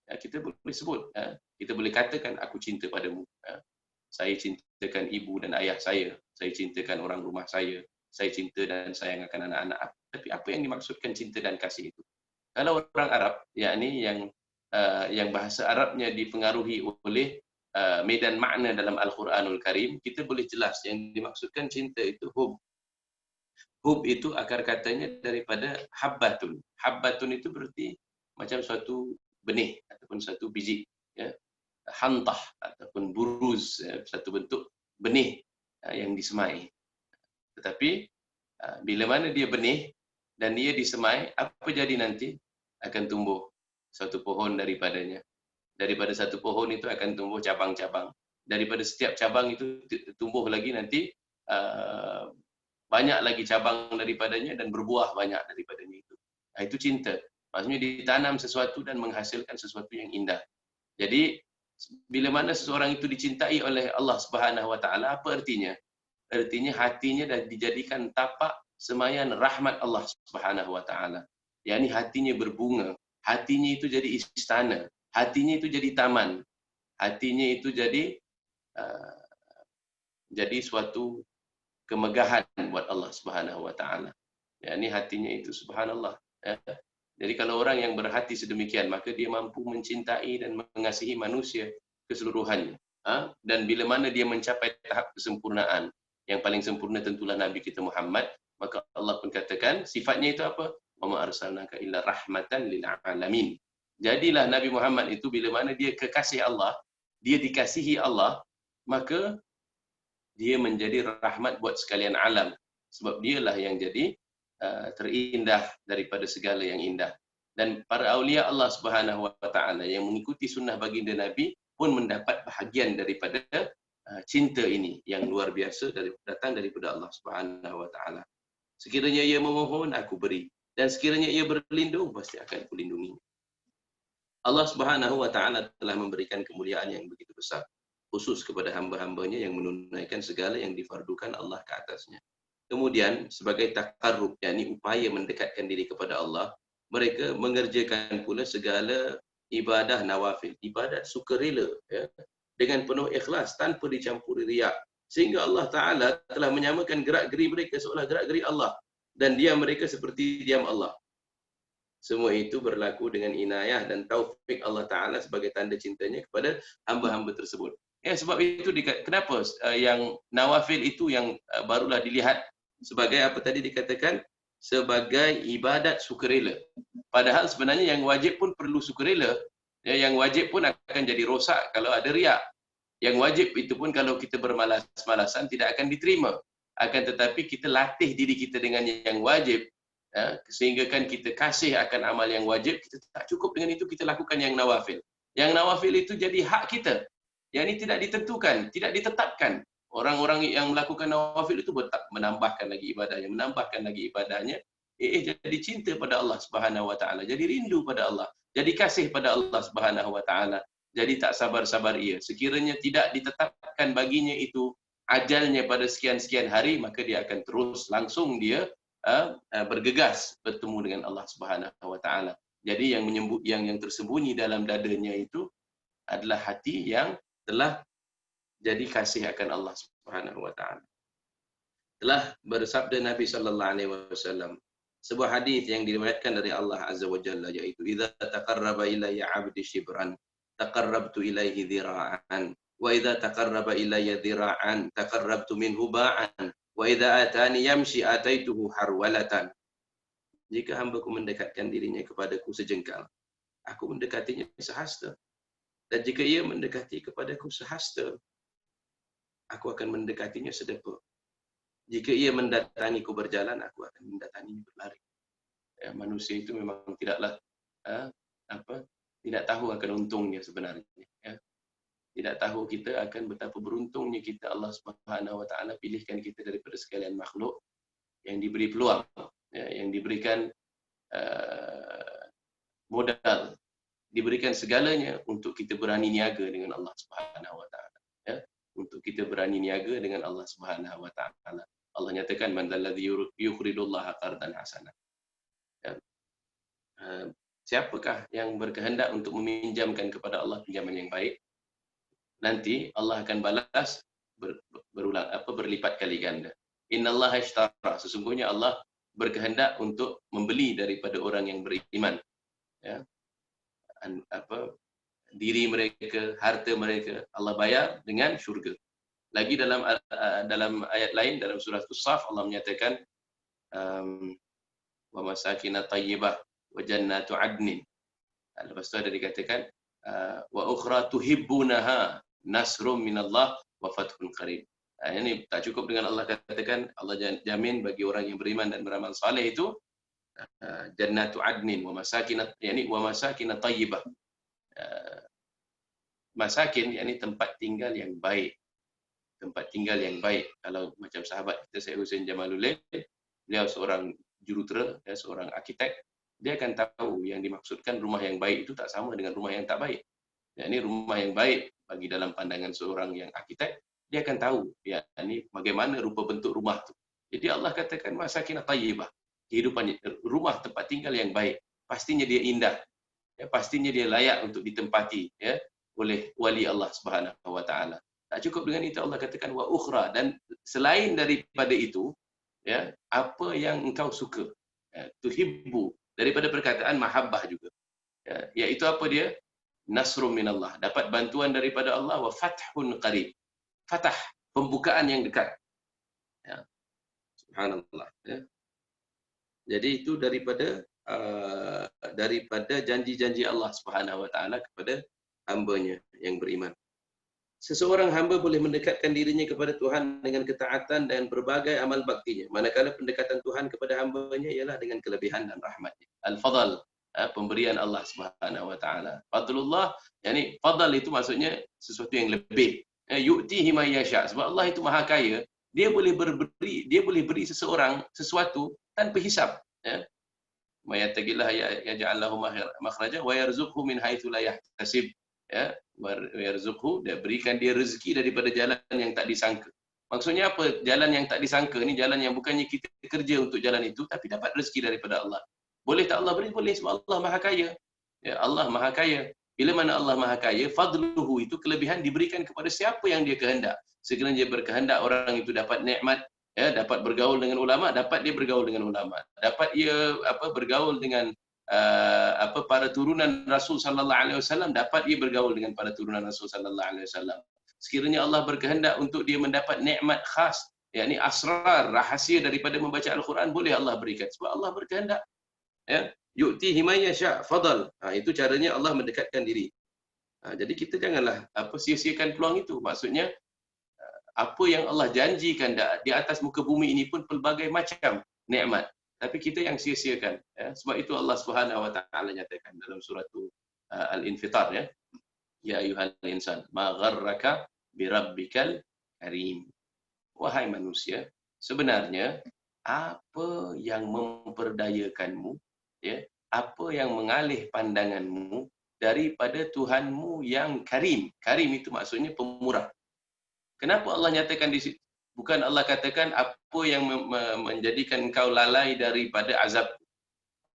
Kita boleh sebut, kita boleh katakan aku cinta padamu. Saya cintakan ibu dan ayah saya cintakan orang rumah saya cinta dan sayang akan anak-anak. Tapi apa yang dimaksudkan cinta dan kasih itu? Kalau orang Arab, yakni yang bahasa Arabnya dipengaruhi oleh medan makna dalam Al-Quranul Karim, kita boleh jelas yang dimaksudkan cinta itu hub. Hub itu akar katanya daripada habbatun. Habbatun itu berarti macam suatu benih ataupun suatu biji. Hantah ataupun buruz, satu bentuk benih yang disemai. Tetapi bila mana dia benih dan dia disemai, apa jadi nanti? Akan tumbuh satu pohon daripadanya. Daripada satu pohon itu akan tumbuh cabang-cabang. Daripada setiap cabang itu tumbuh lagi nanti banyak lagi cabang daripadanya dan berbuah banyak daripadanya itu. Itu cinta. Maksudnya ditanam sesuatu dan menghasilkan sesuatu yang indah. Jadi bila mana seseorang itu dicintai oleh Allah Subhanahu Wa Taala, apa artinya? Artinya hatinya dah dijadikan tapak semayan rahmat Allah Subhanahu Wa Taala. Yakni hatinya berbunga, hatinya itu jadi istana, hatinya itu jadi taman, hatinya itu jadi suatu kemegahan buat Allah Subhanahu Wa Taala. Yakni hatinya itu subhanallah. Jadi kalau orang yang berhati sedemikian, maka dia mampu mencintai dan mengasihi manusia keseluruhannya. Dan bila mana dia mencapai tahap kesempurnaan, yang paling sempurna tentulah Nabi kita Muhammad, maka Allah pun katakan sifatnya itu apa? Wa ma arsalnaka illa rahmatan lil alamin. Jadilah Nabi Muhammad itu bila mana dia kekasih Allah, dia dikasihi Allah, maka dia menjadi rahmat buat sekalian alam. Sebab dialah yang jadi terindah daripada segala yang indah. Dan para awliya Allah Subhanahu wa taala yang mengikuti sunnah baginda Nabi pun mendapat bahagian daripada cinta ini yang luar biasa datang daripada Allah Subhanahu wa taala. Sekiranya ia memohon, aku beri. Dan sekiranya ia berlindung, pasti akan kulindungi. Allah Subhanahu wa taala telah memberikan kemuliaan yang begitu besar khusus kepada hamba-hambanya yang menunaikan segala yang difardukan Allah ke atasnya. Kemudian sebagai taqarrub, yakni upaya mendekatkan diri kepada Allah, mereka mengerjakan pula segala ibadah nawafil, ibadat sukarela, ya, dengan penuh ikhlas tanpa dicampuri riak, sehingga Allah Taala telah menyamakan gerak-geri mereka seolah gerak-geri Allah dan diam mereka seperti diam Allah. Semua itu berlaku dengan inayah dan taufik Allah Ta'ala sebagai tanda cintanya kepada hamba-hamba tersebut. Ya, sebab itu kenapa yang nawafil itu yang barulah dilihat sebagai apa tadi dikatakan sebagai ibadat sukarela. Padahal sebenarnya yang wajib pun perlu sukarela. Ya, yang wajib pun akan jadi rosak kalau ada riak. Yang wajib itu pun kalau kita bermalas-malasan tidak akan diterima. Akan tetapi kita latih diri kita dengan yang wajib, sehingga kan kita kasih akan amal yang wajib, kita tak cukup dengan itu, kita lakukan yang nawafil. Yang nawafil itu jadi hak kita. Yang ini tidak ditentukan, tidak ditetapkan. Orang-orang yang melakukan nawafil itu menambahkan lagi ibadahnya, jadi cinta pada Allah Subhanahu wa taala, jadi rindu pada Allah, jadi kasih pada Allah Subhanahu wa taala, jadi tak sabar-sabar ia. Sekiranya tidak ditetapkan baginya itu ajalnya pada sekian-sekian hari, maka dia akan terus langsung dia bergegas bertemu dengan Allah Subhanahu wa taala. Jadi yang tersembunyi dalam dadanya itu adalah hati yang telah jadi kasih akan Allah Subhanahu wa taala. Telah bersabda Nabi sallallahu alaihi wasallam sebuah hadis yang diriwayatkan dari Allah Azza wa Jalla, iaitu idza taqarraba ilayya 'abdi shibran taqarrabtu ilayhi dhira'an wa idza taqarraba ilayya dhira'an taqarrabtu minhu ba'an wa idza atani yamshi ataituhu harwalatan. Jika hamba-Ku mendekatkan dirinya kepadaku sejengkal, aku mendekatinya sehasta. Dan jika ia mendekati kepadaku sehasta, aku akan mendekatinya sedepa. Jika ia mendatangiku berjalan, aku akan mendatanginya berlari. Ya, manusia itu memang tidaklah tidak tahu akan untungnya sebenarnya. Ya. Tidak tahu kita akan betapa beruntungnya kita, Allah Subhanahu wa taala pilihkan kita daripada sekalian makhluk yang diberi peluang, ya, yang diberikan modal, diberikan segalanya untuk kita berani niaga dengan Allah Subhanahu wa taala, ya, untuk kita berani niaga dengan Allah Subhanahu wa taala. Allah nyatakan man alladhi yuqridullaha qardan hasanah. Ya. Siapakah yang berkehendak untuk meminjamkan kepada Allah pinjaman yang baik? Nanti Allah akan balas berlipat kali ganda. Innallaha ishtara, sesungguhnya Allah berkehendak untuk membeli daripada orang yang beriman, ya, diri mereka, harta mereka, Allah bayar dengan syurga. Lagi dalam ayat lain dalam surah As-Saff Allah menyatakan wa masakin thayyibah wa jannatu adnin. Lepas tu ada dikatakan wa ukhra tuhibbunaha nasrum minallah wa fathun qarib. Ini tak cukup dengan Allah katakan Allah jamin bagi orang yang beriman dan beramal saleh itu jannatu adnin wa masakin, yakni wa masakin thayyibah. Masakin yakni tempat tinggal yang baik. Tempat tinggal yang baik. Kalau macam sahabat kita Syekh Hussein Jamaluddin, beliau seorang jurutera, ya, seorang arkitek, dia akan tahu yang dimaksudkan rumah yang baik itu tak sama dengan rumah yang tak baik. Ya, ini rumah yang baik bagi dalam pandangan seorang yang arkitek, dia akan tahu ya ini bagaimana rupa bentuk rumah itu. Jadi Allah katakan masakin thayyibah, kehidupan rumah tempat tinggal yang baik, pastinya dia indah. Ya, pastinya dia layak untuk ditempati, ya, oleh wali Allah Subhanahu wa taala. Tak cukup dengan itu Allah katakan wa ukhra, dan selain daripada itu, ya, apa yang engkau suka, ya, tuhibbu, daripada perkataan mahabbah juga, ya, iaitu apa dia? Nasrum minallah, dapat bantuan daripada Allah, wa fathun qarib, fatah, pembukaan yang dekat, ya. Subhanallah, ya. Jadi itu daripada daripada janji-janji Allah Subhanahu wa taala kepada hamba-Nya yang beriman. Seseorang hamba boleh mendekatkan dirinya kepada Tuhan dengan ketaatan dan berbagai amal baktinya. Manakala pendekatan Tuhan kepada hamba-Nya ialah dengan kelebihan dan rahmat-Nya. Al-fadl, pemberian Allah Subhanahu wa taala. Fadlullah, yakni fadl itu maksudnya sesuatu yang lebih. Yu'tihi may yasha. Sebab Allah itu Maha Kaya, dia boleh beri seseorang sesuatu tanpa hisab, ya. May yattaqillah yaj'al lahu makhraja wa yarzuqhu min haitsu la yahtasib. Ya, yarzuqhu, dia berikan dia rezeki daripada jalan yang tak disangka. Maksudnya apa? Jalan yang tak disangka ni jalan yang bukannya kita kerja untuk jalan itu, tapi dapat rezeki daripada Allah. Boleh tak Allah beri? Boleh, sebab Allah Maha Kaya. Ya, Allah Maha Kaya. Bila mana Allah Maha Kaya, fadluhu itu kelebihan diberikan kepada siapa yang dia kehendak. Sekiranya dia berkehendak orang itu dapat nikmat, ya, dapat bergaul dengan ulama, dapat dia bergaul dengan ulama. Dapat ia bergaul dengan para turunan Rasul sallallahu alaihi wasallam, dapat ia bergaul dengan para turunan Rasul sallallahu alaihi wasallam. Sekiranya Allah berkehendak untuk dia mendapat nikmat khas, yakni asrar, rahasia daripada membaca Al-Quran, boleh Allah berikan sebab Allah berkehendak. Ya, yu'tihi may yasha fadl. Itu caranya Allah mendekatkan diri. Jadi kita janganlah sia-siakan peluang itu. Maksudnya apa yang Allah janjikan di atas muka bumi ini pun pelbagai macam nikmat. Tapi kita yang sia-siakan. Ya. Sebab itu Allah Subhanahu wa taala nyatakan dalam surah Al-Infitar, ya. Ya ayyuhal insan, ma gharraka bi rabbikal karim. Wahai manusia, sebenarnya apa yang memperdayakanmu, ya, apa yang mengalih pandanganmu daripada Tuhanmu yang karim. Karim itu maksudnya pemurah. Kenapa Allah nyatakan di situ? Bukan Allah katakan apa yang menjadikan engkau lalai daripada azab.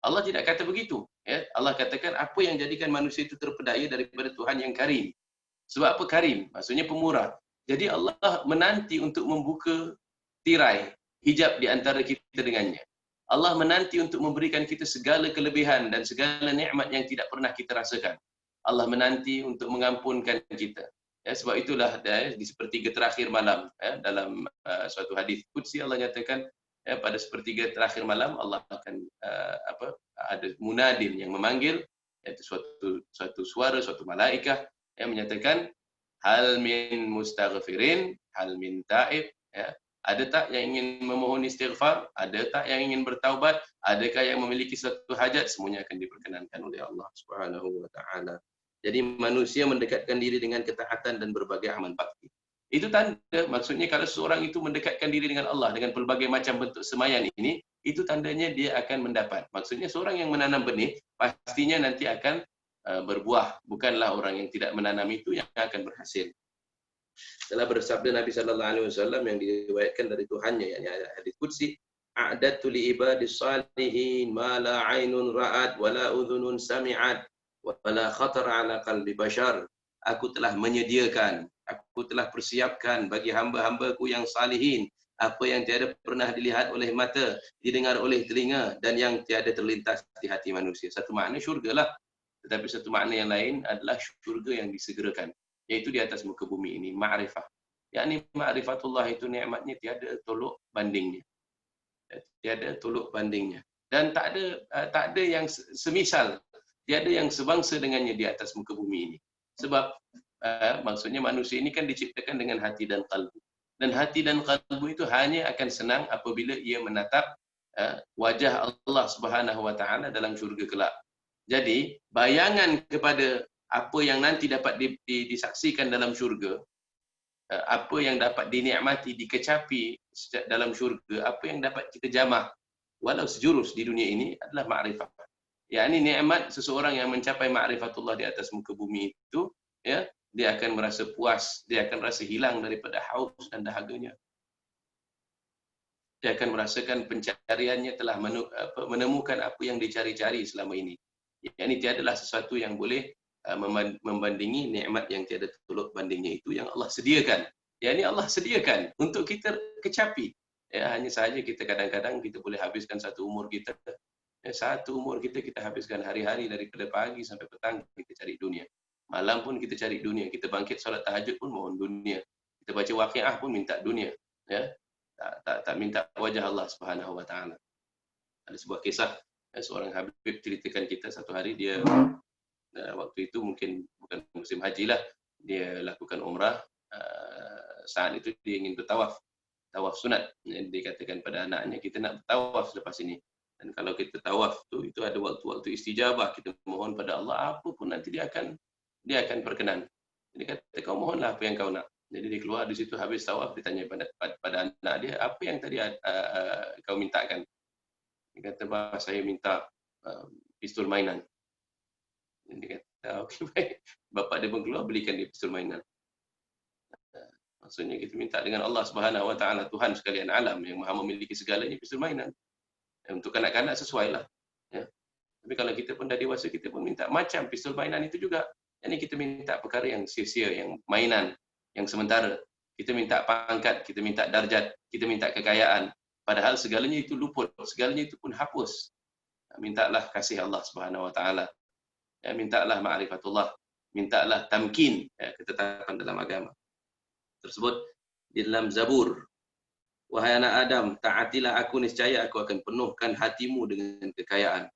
Allah tidak kata begitu. Ya? Allah katakan apa yang jadikan manusia itu terpedaya daripada Tuhan yang karim. Sebab apa karim? Maksudnya pemurah. Jadi Allah menanti untuk membuka tirai, hijab di antara kita dengannya. Allah menanti untuk memberikan kita segala kelebihan dan segala nikmat yang tidak pernah kita rasakan. Allah menanti untuk mengampunkan kita. Ya, sebab itulah di sepertiga terakhir malam, ya, dalam suatu hadis qudsi Allah nyatakan, ya, pada sepertiga terakhir malam Allah akan ada munadin yang memanggil, iaitu suatu suara, suatu malaikah yang menyatakan hal min mustaghfirin, hal min taib, ya. Ada tak yang ingin memohon istighfar? Ada tak yang ingin bertaubat? Adakah yang memiliki satu hajat? Semuanya akan diperkenankan oleh Allah Subhanahu wa taala. Jadi manusia mendekatkan diri dengan ketaatan dan berbagai amal bakti. Itu tanda, maksudnya kalau seorang itu mendekatkan diri dengan Allah dengan pelbagai macam bentuk semayan ini, itu tandanya dia akan mendapat. Maksudnya seorang yang menanam benih, pastinya nanti akan berbuah. Bukanlah orang yang tidak menanam itu yang akan berhasil. Telah bersabda Nabi sallallahu alaihi wasallam yang diriwayatkan dari Tuhannya, yakni hadis qudsi, a'dadtu li ibadis salihin ma la 'ainun ra'at wa la udhunun sami'at wa la khatar 'ala qalbi bashar. Aku telah menyediakan, aku telah persiapkan bagi hamba-hambaku yang salihin apa yang tiada pernah dilihat oleh mata, didengar oleh telinga, dan yang tiada terlintas di hati manusia. Satu makna syurgalah, tetapi satu makna yang lain adalah syurga yang disegerakan, iaitu di atas muka bumi ini, ma'rifah. Yakni ma'rifatullah itu nikmatnya tiada tolok bandingnya. Tiada tolok bandingnya. Dan tak ada yang semisal, tiada yang sebangsa dengannya di atas muka bumi ini. Sebab maksudnya manusia ini kan diciptakan dengan hati dan kalbu. Dan hati dan kalbu itu hanya akan senang apabila ia menatap wajah Allah Subhanahu wa taala dalam syurga kelak. Jadi, bayangan kepada apa yang nanti dapat disaksikan dalam syurga, apa yang dapat dinikmati, dikecapi dalam syurga, apa yang dapat kita jamah walau sejurus di dunia ini adalah ma'rifah. Ya, ini nikmat seseorang yang mencapai ma'rifatullah di atas muka bumi itu, ya, dia akan merasa puas, dia akan merasa hilang daripada haus dan dahaganya. Dia akan merasakan pencariannya telah menemukan apa yang dicari-cari selama ini. Yang ini tiadalah sesuatu yang boleh membandingi nikmat yang tiada tolok bandingnya itu yang Allah sediakan. Yang ini Allah sediakan untuk kita kecapi. Ya, hanya sahaja kita kadang-kadang kita boleh habiskan satu umur kita. Ya, satu umur kita habiskan hari-hari daripada pagi sampai petang kita cari dunia. Malam pun kita cari dunia. Kita bangkit solat tahajud pun mohon dunia. Kita baca waqiah pun minta dunia. Ya. Tak minta wajah Allah Subhanahu wa taala. Ada sebuah kisah Seorang Habib ceritakan kita satu hari dia waktu itu mungkin bukan musim haji lah, dia lakukan umrah. Saat itu dia ingin bertawaf, tawaf sunat. Dia katakan pada anaknya, kita nak bertawaf selepas ini. Dan kalau kita tawaf tu, itu ada waktu-waktu istijabah. Kita mohon pada Allah, apa pun nanti dia akan berkenan. Jadi kata, kau mohonlah apa yang kau nak. Jadi dia keluar di situ, habis tawaf, ditanya pada anak dia, apa yang tadi kau mintakan? Dia kata, bah, saya minta pistol mainan. Dan dia kata, okey baik. Bapak dia pun keluar, belikan dia pistol mainan. Maksudnya kita minta dengan Allah Subhanahu Wa Taala, Tuhan sekalian alam yang Maha memiliki segalanya, pistol mainan. Untuk kanak-kanak sesuai lah. Ya. Tapi kalau kita pun dah dewasa, kita pun minta macam pistol mainan itu juga. Ini kita minta perkara yang sia-sia, yang mainan, yang sementara. Kita minta pangkat, kita minta darjat, kita minta kekayaan. Padahal segalanya itu luput, segalanya itu pun hapus. Mintalah kasih Allah Subhanahu Wa Taala. Ya, mintalah ma'rifatullah, mintalah tamkin, ya, ketetapan dalam agama tersebut. Di dalam Zabur, wahai anak Adam, taatilah aku, niscaya aku akan penuhkan hatimu dengan kekayaan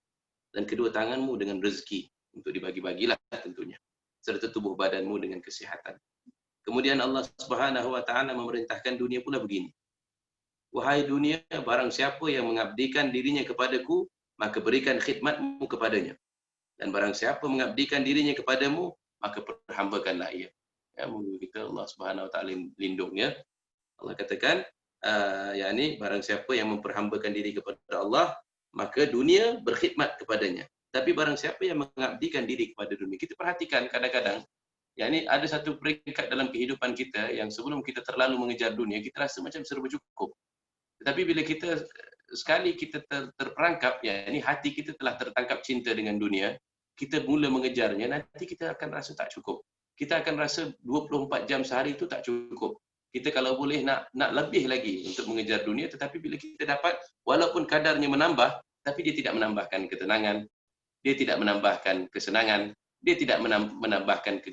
dan kedua tanganmu dengan rezeki, untuk dibagi-bagilah tentunya, serta tubuh badanmu dengan kesihatan. Kemudian Allah Subhanahu Wa Taala memerintahkan dunia pula begini, wahai dunia, barang siapa yang mengabdikan dirinya kepadaku, maka berikan khidmatmu kepadanya. Dan barang siapa mengabdikan dirinya kepadamu, maka perhambakanlah ia. Ya, moga kita Allah Subhanahu Wa Taala lindung, ya. Allah katakan, yakni barang siapa yang memperhambakan diri kepada Allah, maka dunia berkhidmat kepadanya. Tapi barang siapa yang mengabdikan diri kepada dunia, kita perhatikan kadang-kadang, yakni ada satu peringkat dalam kehidupan kita yang sebelum kita terlalu mengejar dunia, kita rasa macam serba cukup. Tetapi bila kita sekali kita terperangkap, yakni hati kita telah tertangkap cinta dengan dunia, kita mula mengejarnya, nanti kita akan rasa tak cukup. Kita akan rasa 24 jam sehari itu tak cukup. Kita kalau boleh nak lebih lagi untuk mengejar dunia, tetapi bila kita dapat, walaupun kadarnya menambah, tapi dia tidak menambahkan ketenangan, dia tidak menambahkan kesenangan, dia tidak menambahkan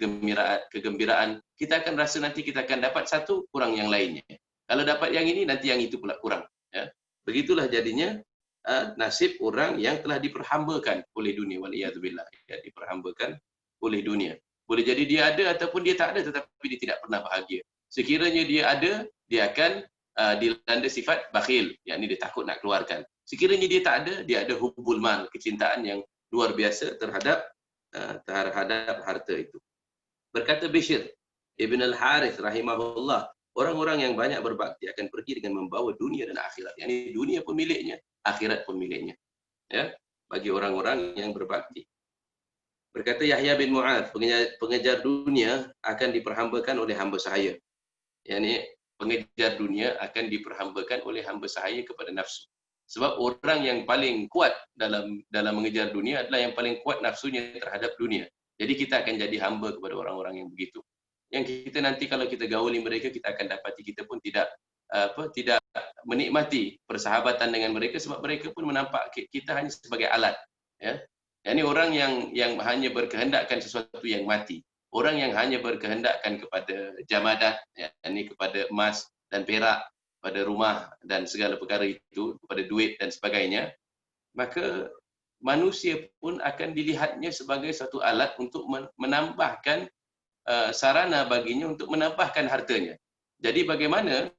kegembiraan. Kita akan rasa nanti kita akan dapat satu, kurang yang lainnya. Kalau dapat yang ini, nanti yang itu pula kurang. Ya. Begitulah jadinya nasib orang yang telah diperhambakan oleh dunia, waliyadzubillah, ya, diperhambakan oleh dunia. Boleh jadi dia ada ataupun dia tak ada, tetapi dia tidak pernah bahagia. Sekiranya dia ada, dia akan dilanda sifat bakhil, yakni dia takut nak keluarkan. Sekiranya dia tak ada, dia ada hubbul mal, kecintaan yang luar biasa terhadap harta itu. Berkata Bishr Ibn al-Harith rahimahullah, orang-orang yang banyak berbakti akan pergi dengan membawa dunia dan akhirat. Yani dunia pun miliknya, akhirat pun miliknya. Ya, bagi orang-orang yang berbakti. Berkata Yahya bin Mu'adz, pengejar dunia akan diperhambakan oleh hamba sahaya. Yani pengejar dunia akan diperhambakan oleh hamba sahaya kepada nafsu. Sebab orang yang paling kuat dalam mengejar dunia adalah yang paling kuat nafsunya terhadap dunia. Jadi kita akan jadi hamba kepada orang-orang yang begitu. Yang kita nanti kalau kita gauli mereka, kita akan dapati kita pun tidak menikmati persahabatan dengan mereka, sebab mereka pun menampak kita hanya sebagai alat. Ya. Ini orang yang hanya berkehendakkan sesuatu yang mati. Orang yang hanya berkehendakkan kepada jamadat, ya, ini kepada emas dan perak, pada rumah dan segala perkara itu, kepada duit dan sebagainya, maka manusia pun akan dilihatnya sebagai satu alat untuk menambahkan sarana baginya untuk menambahkan hartanya. Jadi bagaimana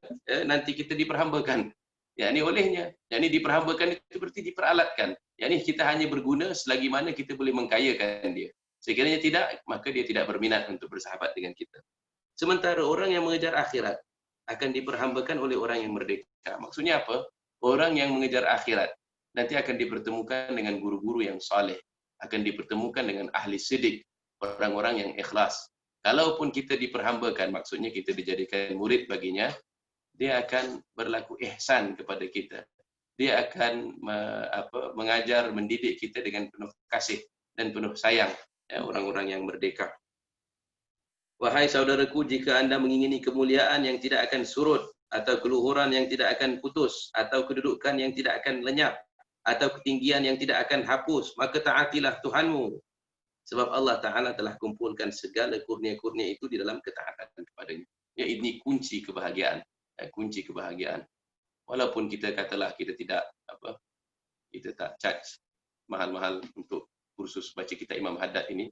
nanti kita diperhambakan? Ya, ini olehnya. Yang ini diperhambakan itu berarti diperalatkan. Yang ini kita hanya berguna selagi mana kita boleh mengkayakan dia. Sekiranya tidak, maka dia tidak berminat untuk bersahabat dengan kita. Sementara orang yang mengejar akhirat akan diperhambakan oleh orang yang merdeka. Maksudnya apa? Orang yang mengejar akhirat nanti akan dipertemukan dengan guru-guru yang saleh, akan dipertemukan dengan ahli sidik, orang-orang yang ikhlas. Kalaupun kita diperhambakan, maksudnya kita dijadikan murid baginya, dia akan berlaku ihsan kepada kita. Dia akan mengajar, mendidik kita dengan penuh kasih dan penuh sayang, ya, orang-orang yang merdeka. Wahai saudaraku, jika anda mengingini kemuliaan yang tidak akan surut, atau keluhuran yang tidak akan putus, atau kedudukan yang tidak akan lenyap, atau ketinggian yang tidak akan hapus, maka taatilah Tuhanmu. Sebab Allah Ta'ala telah kumpulkan segala kurnia-kurnia itu di dalam ketaatan kepadanya. Ya, ini kunci kebahagiaan. Kunci kebahagiaan. Walaupun kita katalah kita tidak kita tak charge mahal-mahal untuk kursus baca kitab Imam Haddad ini.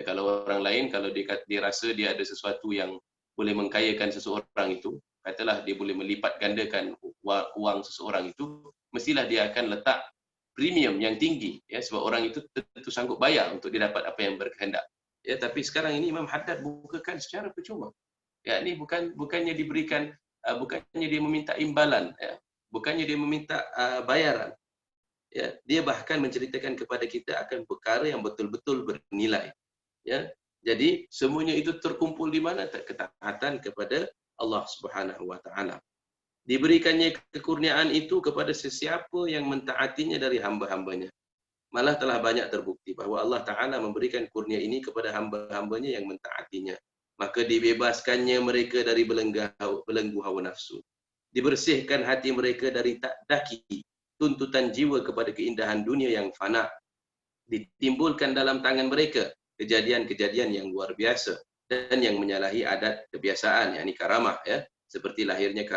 Kalau orang lain, kalau dia rasa dia ada sesuatu yang boleh mengkayakan seseorang itu, katalah dia boleh melipat gandakan wang seseorang itu, mestilah dia akan letak premium yang tinggi, ya, sebab orang itu tentu sanggup bayar untuk dia dapat apa yang berkehendak. Ya, tapi sekarang ini Imam Haddad bukakan secara percuma. Ya, ini bukannya diberikan, bukannya dia meminta imbalan, ya, bukannya dia meminta bayaran. Ya, dia bahkan menceritakan kepada kita akan perkara yang betul-betul bernilai. Ya, jadi semuanya itu terkumpul di mana? Ketaatan kepada Allah Subhanahu wa taala. Diberikannya kekurniaan itu kepada sesiapa yang mentaatinya dari hamba-hambanya. Malah telah banyak terbukti bahawa Allah Ta'ala memberikan kurnia ini kepada hamba-hambanya yang mentaatinya. Maka dibebaskannya mereka dari belenggu hawa nafsu. Dibersihkan hati mereka dari daki tuntutan jiwa kepada keindahan dunia yang fana. Ditimbulkan dalam tangan mereka kejadian-kejadian yang luar biasa dan yang menyalahi adat kebiasaan, yakni karamah, ya, seperti lahirnya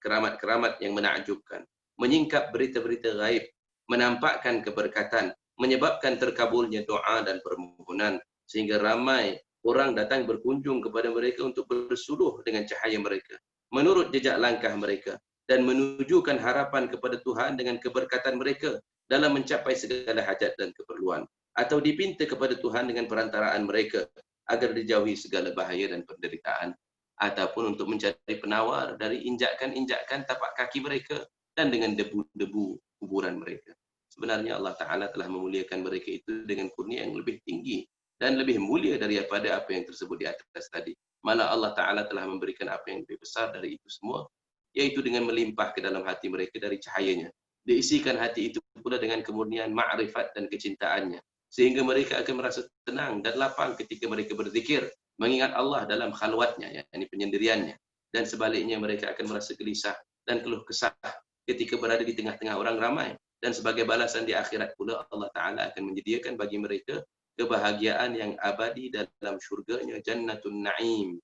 keramat-keramat yang menakjubkan, menyingkap berita-berita gaib, menampakkan keberkatan, menyebabkan terkabulnya doa dan permohonan, sehingga ramai orang datang berkunjung kepada mereka untuk bersuluh dengan cahaya mereka, menurut jejak langkah mereka, dan menunjukkan harapan kepada Tuhan dengan keberkatan mereka dalam mencapai segala hajat dan keperluan, atau dipinta kepada Tuhan dengan perantaraan mereka agar dijauhi segala bahaya dan penderitaan, ataupun untuk mencari penawar dari injakan-injakan tapak kaki mereka dan dengan debu-debu kuburan mereka. Sebenarnya Allah Ta'ala telah memuliakan mereka itu dengan kurnia yang lebih tinggi dan lebih mulia daripada apa yang tersebut di atas tadi. Malah Allah Ta'ala telah memberikan apa yang lebih besar dari itu semua, yaitu dengan melimpah ke dalam hati mereka dari cahayanya. Diisikan hati itu pula dengan kemurnian ma'rifat dan kecintaannya, sehingga mereka akan merasa tenang dan lapang ketika mereka berzikir, mengingat Allah dalam khalwatnya, yakni penyendiriannya. Dan sebaliknya mereka akan merasa gelisah dan keluh kesah ketika berada di tengah-tengah orang ramai. Dan sebagai balasan di akhirat pula Allah Ta'ala akan menyediakan bagi mereka kebahagiaan yang abadi dalam syurganya, Jannatun Na'im,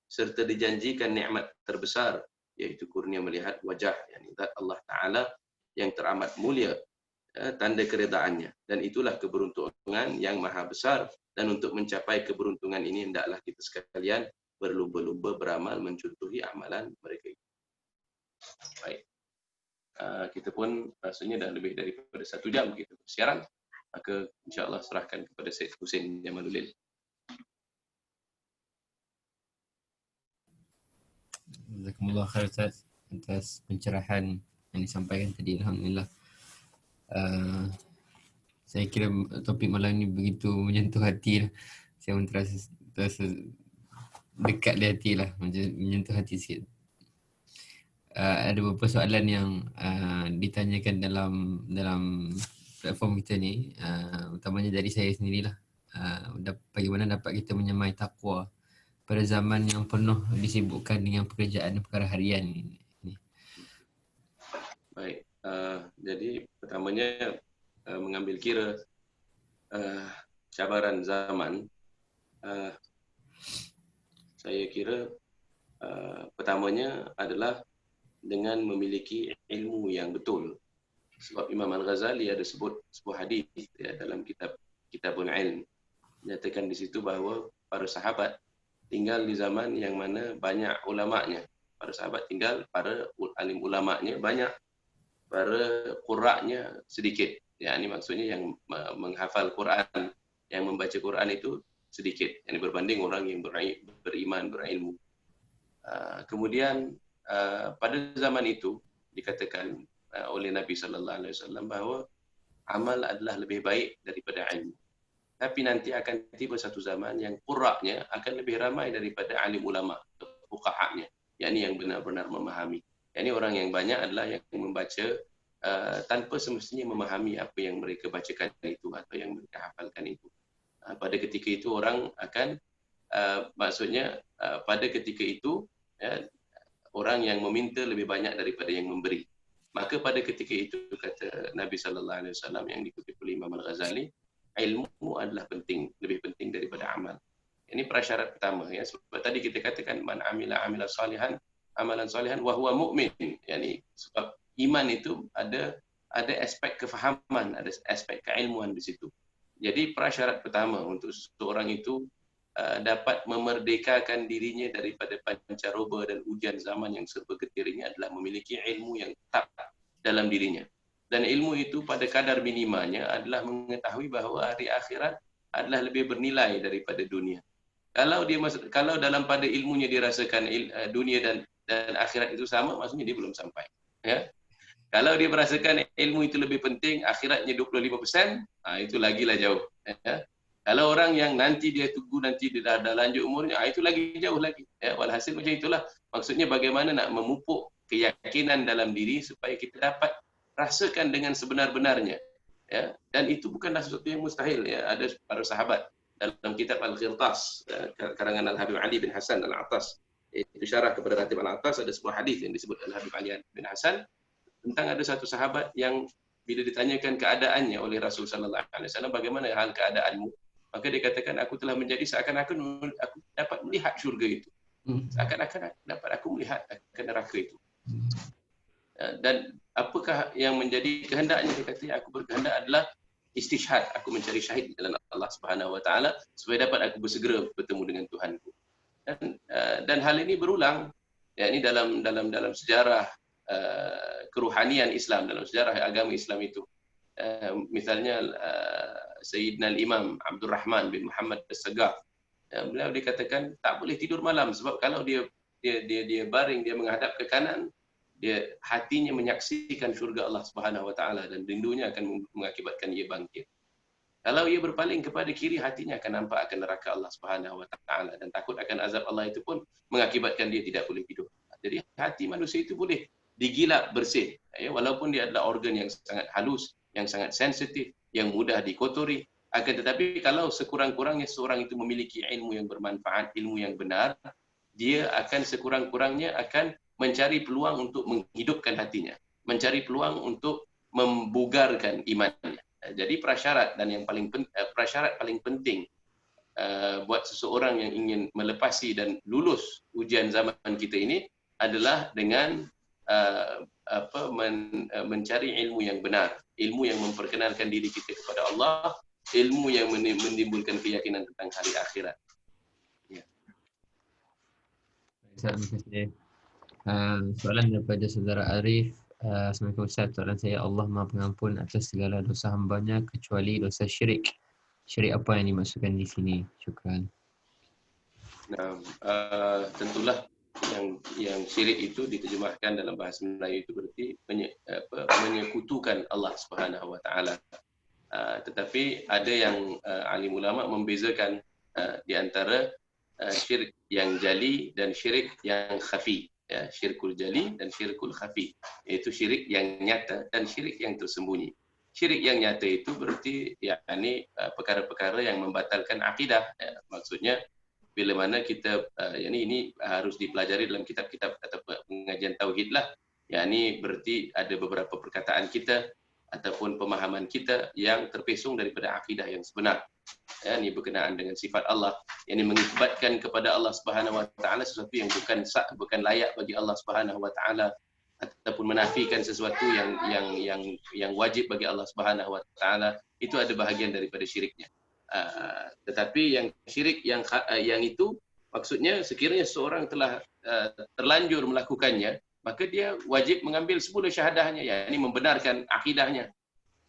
serta dijanjikan nikmat terbesar, yaitu kurnia melihat wajah, yakni zat Allah Ta'ala yang teramat mulia, tanda keredaannya. Dan itulah keberuntungan yang maha besar. Dan untuk mencapai keberuntungan ini, hendaklah kita sekalian berlumba-lumba beramal mencontohi amalan mereka. Baik. Kita pun rasanya dah lebih daripada 1 jam kita bersiaran. Maka insya-Allah serahkan kepada Syed Hussein Jamaludin. Jazakumullah khair Ustaz atas pencerahan yang disampaikan tadi. Alhamdulillah. Saya kira topik malam ni begitu menyentuh hati lah. Saya pun terasa dekat di hati lah, menyentuh hati sikit. Ada beberapa soalan yang ditanyakan dalam platform kita ni, utamanya dari saya sendirilah. Bagaimana dapat kita menyamai takwa pada zaman yang penuh disibukkan dengan pekerjaan perkara harian ini? Baik, jadi pertamanya mengambil kira cabaran zaman, saya kira pertamanya adalah dengan memiliki ilmu yang betul. Sebab Imam Al-Ghazali ada sebut sebuah hadis, ya, dalam Kitabul Ilm, menyatakan di situ bahawa para sahabat tinggal di zaman yang mana banyak ulama'nya. Para sahabat tinggal, para alim ulama'nya banyak, para qurra'nya sedikit. Ya, ini maksudnya yang menghafal Quran, yang membaca Quran itu sedikit. Yang berbanding orang yang beriman, berilmu. Kemudian pada zaman itu dikatakan oleh Nabi sallallahu alaihi wasallam bahawa amal adalah lebih baik daripada ilmu. Tapi nanti akan tiba satu zaman yang qurra'nya akan lebih ramai daripada alim ulama, fuqaha'nya, yakni yang benar-benar memahami. Yakni orang yang banyak adalah yang membaca tanpa semestinya memahami apa yang mereka bacakan itu atau yang mereka hafalkan itu. Pada ketika itu orang akan maksudnya pada ketika itu, ya, orang yang meminta lebih banyak daripada yang memberi. Maka pada ketika itu kata Nabi sallallahu alaihi wasallam yang dikutip oleh Imam Al-Ghazali, ilmu adalah penting, lebih penting daripada amal. Ini prasyarat pertama, ya. Sebab tadi kita katakan man amila amalan salihan wa huwa mu'min. Yani sebab iman itu ada ada aspek kefahaman, ada aspek keilmuan di situ. Jadi prasyarat pertama untuk seseorang itu dapat memerdekakan dirinya daripada pancaroba dan ujian zaman yang serba getir ini adalah memiliki ilmu yang tetap dalam dirinya. Dan ilmu itu pada kadar minimanya adalah mengetahui bahawa hari akhirat adalah lebih bernilai daripada dunia. Kalau dalam pada ilmunya dirasakan dunia dan akhirat itu sama, maksudnya dia belum sampai. Ya. Kalau dia merasakan ilmu itu lebih penting, akhiratnya 25%, itu lagilah jauh. Ya. Kalau orang yang nanti dia tunggu nanti dia dah lanjut umurnya, itu lagi jauh lagi. Ya, walhasil macam itulah. Maksudnya bagaimana nak memupuk keyakinan dalam diri supaya kita dapat rasakan dengan sebenar-benarnya. Ya, dan itu bukanlah sesuatu yang mustahil. Ya, ada para sahabat dalam kitab Al-Qirtas karangan Al-Habib Ali bin Hasan Al-Attas, itu syarah kepada Ratib Al-Attas, ada sebuah hadis yang disebut Al-Habib Ali bin Hasan tentang ada satu sahabat yang bila ditanyakan keadaannya oleh Rasul sallallahu alaihi wasallam, bagaimana hal keadaanmu? Maka dia katakan, aku telah menjadi seakan-akan aku dapat melihat syurga itu. Seakan-akan dapat aku melihat akan neraka itu. Dan apakah yang menjadi kehendaknya? Dia kata, aku berkehendak adalah istishhad, aku mencari syahid dalam Allah Subhanahu wa taala supaya dapat aku bersegera bertemu dengan Tuhanku. Dan hal ini berulang, yakni dalam sejarah keruhanian Islam, dalam sejarah agama Islam itu. Misalnya Sayyidina Imam Abdul Rahman bin Muhammad As-Sagaf, beliau dikatakan tak boleh tidur malam sebab kalau dia baring, dia menghadap ke kanan, dia hatinya menyaksikan syurga Allah Subhanahu wa taala dan rindunya akan mengakibatkan ia bangkit. Kalau ia berpaling kepada kiri, hatinya akan nampak akan neraka Allah Subhanahu wa taala dan takut akan azab Allah itu pun mengakibatkan dia tidak boleh tidur. Jadi hati manusia itu boleh digilap bersih, ya, walaupun dia adalah organ yang sangat halus, yang sangat sensitif, yang mudah dikotori. Akan tetapi kalau sekurang-kurangnya seorang itu memiliki ilmu yang bermanfaat, ilmu yang benar, dia akan sekurang-kurangnya akan mencari peluang untuk menghidupkan hatinya, mencari peluang untuk membugarkan imannya. Jadi prasyarat dan yang prasyarat paling penting buat seseorang yang ingin melepasi dan lulus ujian zaman kita ini adalah dengan mencari ilmu yang benar, ilmu yang memperkenalkan diri kita kepada Allah, ilmu yang menimbulkan keyakinan tentang hari akhirat. Ya. Terima kasih. Soalan daripada saudara Arif. Assalamualaikum Ustaz, soalan saya, Allah Maha Pengampun atas segala dosa hambanya kecuali dosa syirik. Syirik apa yang dimaksudkan di sini? Syukran. Nah, tentulah yang syirik itu diterjemahkan dalam bahasa Melayu itu berarti menyekutukan Allah Subhanahu wa taala. Tetapi ada yang alim ulama membezakan di antara syirik yang jali dan syirik yang khafi. Ya, syirkul jali dan syirkul khafi, iaitu syirik yang nyata dan syirik yang tersembunyi. Syirik yang nyata itu berarti yakni perkara-perkara yang membatalkan akidah. Ya, maksudnya bila mana kita ini harus dipelajari dalam kitab-kitab atau pengajian tauhid lah. Yakni berarti ada beberapa perkataan kita ataupun pemahaman kita yang terpesong daripada akidah yang sebenar. Ya, ini berkenaan dengan sifat Allah, yang ini mengibatkan kepada Allah Subhanahu wa taala sesuatu yang bukan layak bagi Allah Subhanahu wa taala, ataupun menafikan sesuatu yang wajib bagi Allah Subhanahu wa taala, itu ada bahagian daripada syiriknya. Tetapi yang syirik yang itu maksudnya sekiranya seorang telah terlanjur melakukannya, maka dia wajib mengambil 10 syahadahnya, yakni membenarkan akidahnya.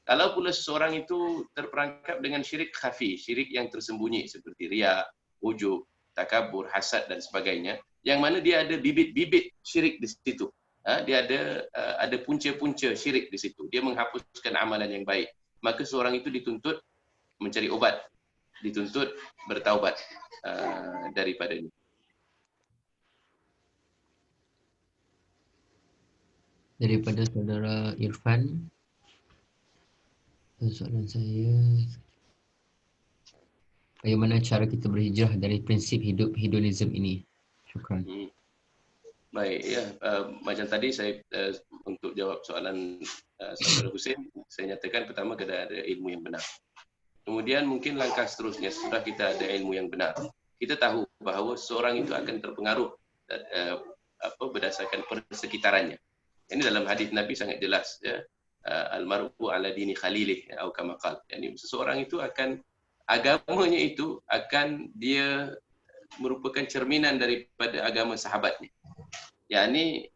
Kalau pula seseorang itu terperangkap dengan syirik khafi, syirik yang tersembunyi seperti riya, ujub, takabur, hasad dan sebagainya, yang mana dia ada bibit-bibit syirik di situ. Dia ada punca-punca syirik di situ. Dia menghapuskan amalan yang baik. Maka seorang itu dituntut mencari obat, dituntut bertaubat daripadanya. Daripada saudara Irfan, soalan saya, bagaimana cara kita berhijrah dari prinsip hidup hedonism ini? Syukran. Baik, ya, macam tadi saya untuk jawab soalan saudara Hussein, saya nyatakan pertama kena ada ilmu yang benar. Kemudian mungkin langkah seterusnya setelah kita ada ilmu yang benar, kita tahu bahawa seorang itu akan terpengaruh berdasarkan persekitarannya. Ini dalam hadis Nabi sangat jelas, ya. al-mar'u ala dini khalilih atau kama qala. Yani seseorang itu akan agamanya itu akan dia merupakan cerminan daripada agama sahabatnya. Yani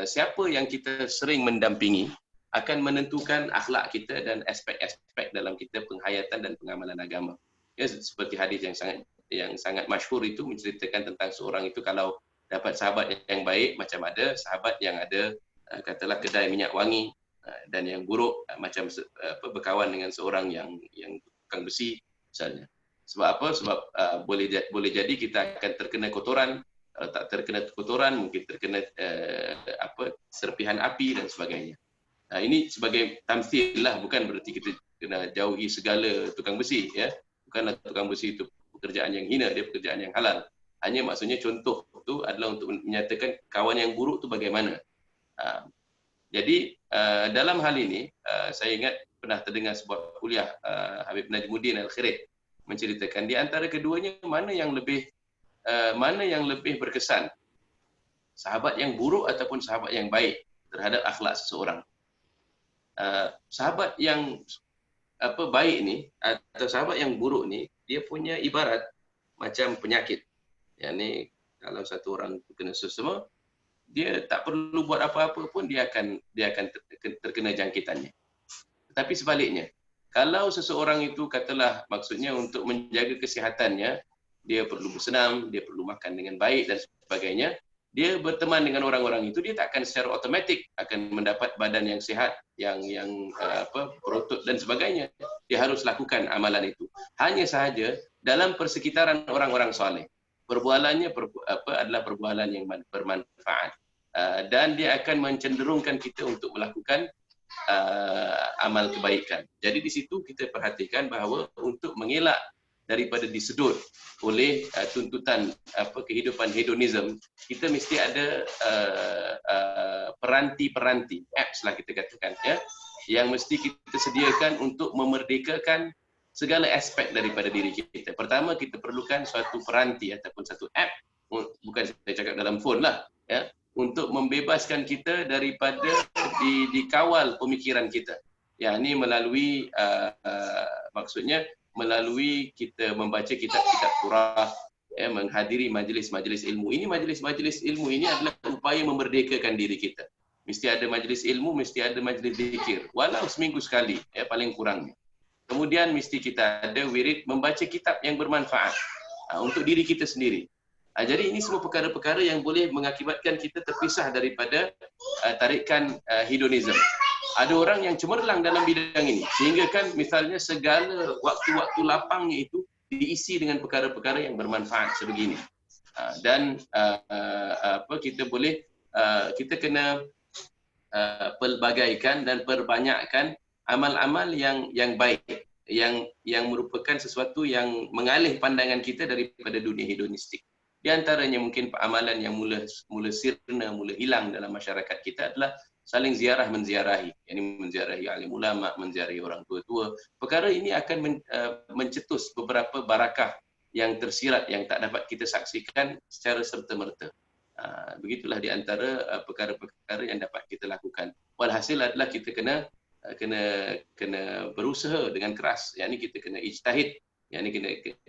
siapa yang kita sering mendampingi akan menentukan akhlak kita dan aspek-aspek dalam kita penghayatan dan pengamalan agama. Ya, seperti hadis yang sangat masyhur itu menceritakan tentang seorang itu kalau dapat sahabat yang baik, macam ada sahabat yang ada katalah kedai minyak wangi, dan yang buruk macam berkawan dengan seorang yang tukang besi misalnya. Sebab apa? Sebab boleh jadi kita akan terkena kotoran. Kalau tak terkena kotoran, mungkin terkena serpihan api dan sebagainya. Ini sebagai tamthil lah, bukan berarti kita kena jauhi segala tukang besi, ya. Bukanlah tukang besi itu pekerjaan yang hina, dia pekerjaan yang halal. Hanya maksudnya contoh itu adalah untuk menyatakan kawan yang buruk itu bagaimana. Jadi dalam hal ini saya ingat pernah terdengar sebuah kuliah Habib Najmuddin Al-Khirid menceritakan di antara keduanya mana yang lebih berkesan, sahabat yang buruk ataupun sahabat yang baik terhadap akhlak seseorang. Sahabat yang baik ni atau sahabat yang buruk ni, dia punya ibarat macam penyakit. Yang ni kalau satu orang kena sesama, dia tak perlu buat apa-apa pun dia akan terkena jangkitannya. Tetapi sebaliknya, kalau seseorang itu katalah maksudnya untuk menjaga kesihatannya, dia perlu bersenam, dia perlu makan dengan baik dan sebagainya, dia berteman dengan orang-orang itu, dia tak akan secara automatik akan mendapat badan yang sihat, yang berotot dan sebagainya. Dia harus lakukan amalan itu. Hanya sahaja dalam persekitaran orang-orang soleh, perbualannya adalah perbualan yang bermanfaat, dan dia akan mencenderungkan kita untuk melakukan amal kebaikan. Jadi di situ kita perhatikan bahawa untuk mengelak daripada disedut oleh tuntutan kehidupan hedonism, kita mesti ada peranti-peranti, apps lah kita katakan, ya, yang mesti kita sediakan untuk memerdekakan segala aspek daripada diri kita. Pertama, kita perlukan suatu peranti ataupun satu app, bukan saya cakap dalam phone lah, ya, untuk membebaskan kita daripada dikawal pemikiran kita. Ya, ini melalui maksudnya melalui kita membaca kitab-kitab turah, ya, menghadiri majlis-majlis ilmu. Ini majlis-majlis ilmu ini adalah upaya memerdekakan diri kita. Mesti ada majlis ilmu, mesti ada majlis zikir, walau seminggu sekali, ya, paling kurangnya. Kemudian mesti kita ada wirid membaca kitab yang bermanfaat untuk diri kita sendiri. Jadi ini semua perkara-perkara yang boleh mengakibatkan kita terpisah daripada tarikan hedonism. Ada orang yang cemerlang dalam bidang ini, sehingga kan misalnya segala waktu-waktu lapangnya itu diisi dengan perkara-perkara yang bermanfaat sebegini. Dan kita kena pelbagaikan dan perbanyakkan amal-amal yang baik, yang merupakan sesuatu yang mengalih pandangan kita daripada dunia hedonistik. Di antaranya mungkin amalan yang mula sirna, mula hilang dalam masyarakat kita adalah saling ziarah menziarahi. Yani menziarahi alim ulama, menziarahi orang tua-tua. Perkara ini akan mencetus beberapa barakah yang tersirat yang tak dapat kita saksikan secara serta-merta. Begitulah di antara perkara-perkara yang dapat kita lakukan. Walhasil adalah kita kena berusaha dengan keras. Yani kita kena ijtihad. Yani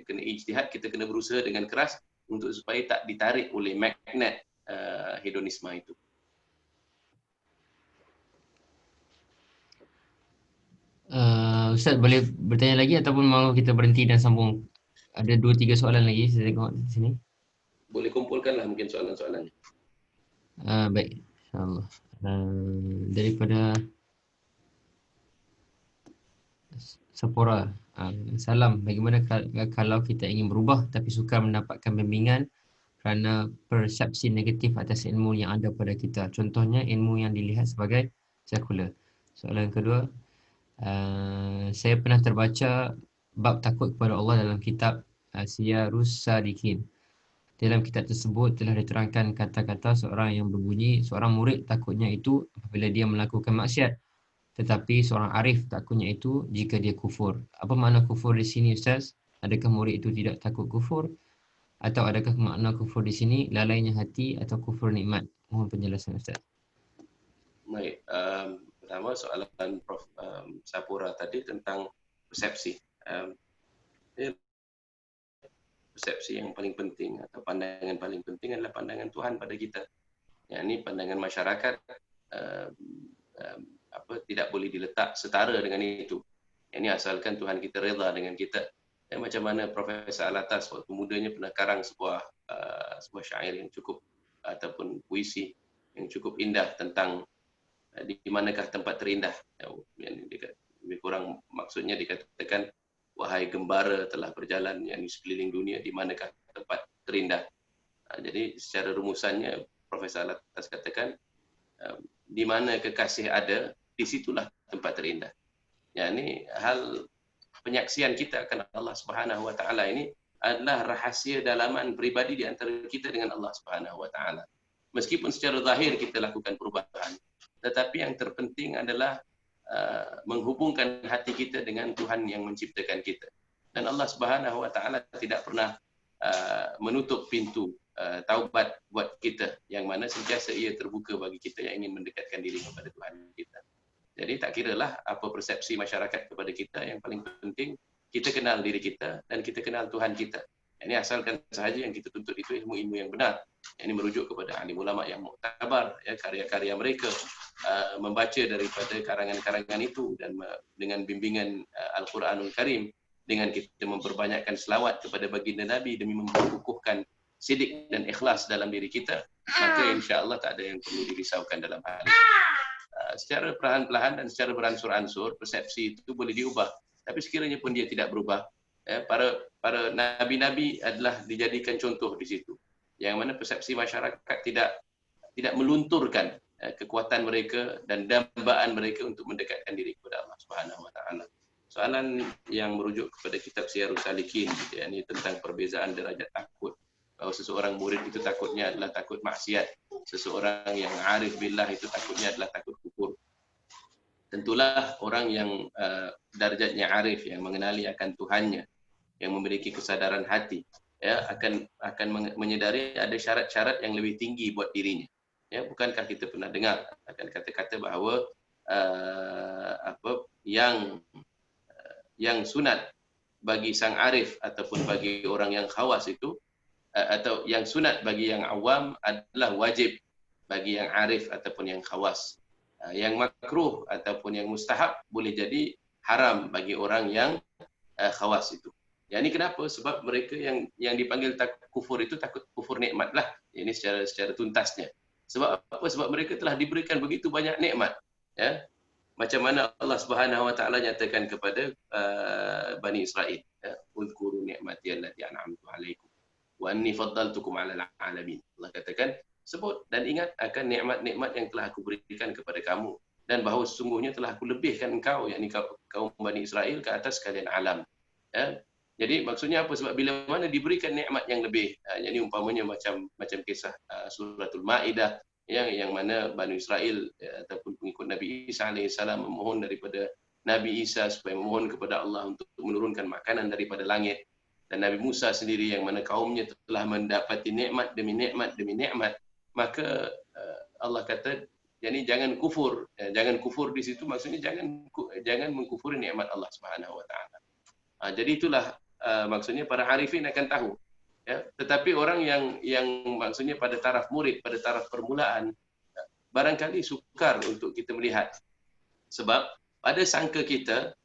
kena ijtihad, kita kena berusaha dengan keras untuk supaya tak ditarik oleh magnet hedonisme itu. Ustaz boleh bertanya lagi ataupun mahu kita berhenti dan sambung? Ada 2-3 soalan lagi saya tengok di sini. Boleh kumpulkanlah mungkin soalan-soalannya. Baik, insyaAllah. Daripada Sapora, salam, bagaimana kalau kita ingin berubah tapi sukar mendapatkan bimbingan kerana persepsi negatif atas ilmu yang ada pada kita, contohnya ilmu yang dilihat sebagai sekular. Soalan kedua, saya pernah terbaca bab takut kepada Allah dalam kitab Siyarus Sadikin. Dalam kitab tersebut telah diterangkan kata-kata seorang yang berbunyi, seorang murid takutnya itu apabila dia melakukan maksiat, tetapi seorang arif takutnya itu jika dia kufur. Apa makna kufur di sini, Ustaz? Adakah murid itu tidak takut kufur? Atau adakah makna kufur di sini lalainya hati atau kufur nikmat? Mohon penjelasan, Ustaz. Baik, pertama soalan Prof Sapura tadi tentang persepsi. Persepsi yang paling penting atau pandangan paling penting adalah pandangan Tuhan pada kita. Yang ini pandangan masyarakat tidak boleh diletak setara dengan itu. Yang ini asalkan Tuhan kita reda dengan kita. Macam mana Profesor Alatas waktu mudanya pernah karang sebuah syair yang cukup ataupun puisi yang cukup indah tentang di manakah tempat terindah. Yang lebih kurang maksudnya dikatakan, wahai gembara telah berjalan yang di sekeliling dunia, di manakah tempat terindah. Jadi secara rumusannya Profesor Alatas katakan, di mana kekasih ada, disitulah tempat terindah. Ya, ini hal penyaksian kita akan Allah Subhanahu Wa Taala ini adalah rahasia dalaman pribadi di antara kita dengan Allah Subhanahu Wa Taala. Meskipun secara zahir kita lakukan perubahan, tetapi yang terpenting adalah menghubungkan hati kita dengan Tuhan yang menciptakan kita. Dan Allah Subhanahu Wa Taala tidak pernah menutup pintu taubat buat kita, yang mana sentiasa ia terbuka bagi kita yang ingin mendekatkan diri kepada Tuhan kita. Jadi tak kiralah apa persepsi masyarakat kepada kita, yang paling penting kita kenal diri kita dan kita kenal Tuhan kita. Ini asalkan sahaja yang kita tuntut itu ilmu-ilmu yang benar. Ini merujuk kepada alim ulama yang muktabar, ya, karya-karya mereka, membaca daripada karangan-karangan itu dan dengan bimbingan Al-Quranul Karim, dengan kita memperbanyakkan selawat kepada baginda Nabi demi memperkukuhkan sidik dan ikhlas dalam diri kita, maka insya-Allah tak ada yang perlu dirisaukan dalam hal itu. Secara perlahan-lahan dan secara beransur-ansur persepsi itu boleh diubah. Tapi sekiranya pun dia tidak berubah, para nabi-nabi adalah dijadikan contoh di situ. Yang mana persepsi masyarakat tidak melunturkan kekuatan mereka dan dambaan mereka untuk mendekatkan diri kepada Allah Subhanahu Wa Taala. Soalan yang merujuk kepada kitab Syiarus Salikin, ini tentang perbezaan derajat takut. Bahawa seseorang murid itu takutnya adalah takut maksiat. Seseorang yang arif billah itu takutnya adalah takut kufur. Tentulah orang yang darjatnya arif, yang mengenali akan Tuhannya, yang memiliki kesadaran hati, ya, akan menyedari ada syarat-syarat yang lebih tinggi buat dirinya. Ya, bukankah kita pernah dengar akan kata-kata bahawa yang sunat bagi sang arif ataupun bagi orang yang khawas itu, atau yang sunat bagi yang awam adalah wajib bagi yang arif ataupun yang khawas. Yang makruh ataupun yang mustahab boleh jadi haram bagi orang yang khawas itu. Yang ini kenapa? Sebab mereka yang dipanggil takut kufur itu takut kufur nikmat lah. Ini secara tuntasnya. Sebab apa? Sebab mereka telah diberikan begitu banyak nikmat. Ya. Macam mana Allah Subhanahu Wa Taala nyatakan kepada Bani Israel, "Uzkuru ni'mati allati an'amtu 'alaikum wa anni faddaltukum 'alal 'alamin." Allah katakan, sebut dan ingat akan nikmat-nikmat yang telah aku berikan kepada kamu, dan bahawa sesungguhnya telah aku lebihkan engkau, yakni kaum Bani Israel, ke atas sekalian alam. Ya. Jadi maksudnya apa? Sebab bila mana diberikan nikmat yang lebih, yakni umpamanya macam kisah suratul Maidah, yang mana Bani Israel ataupun pengikut Nabi Isa AS memohon daripada Nabi Isa supaya memohon kepada Allah untuk menurunkan makanan daripada langit, dan Nabi Musa sendiri yang mana kaumnya telah mendapati nikmat demi nikmat demi nikmat, maka Allah kata, jadi jangan kufur. Jangan kufur di situ maksudnya jangan mengkufuri nikmat Allah Subhanahu Wa Taala. Jadi itulah maksudnya para arifin akan tahu. Ya, tetapi orang yang maksudnya pada taraf murid, pada taraf permulaan, barangkali sukar untuk kita melihat. Sebab pada sangka kita,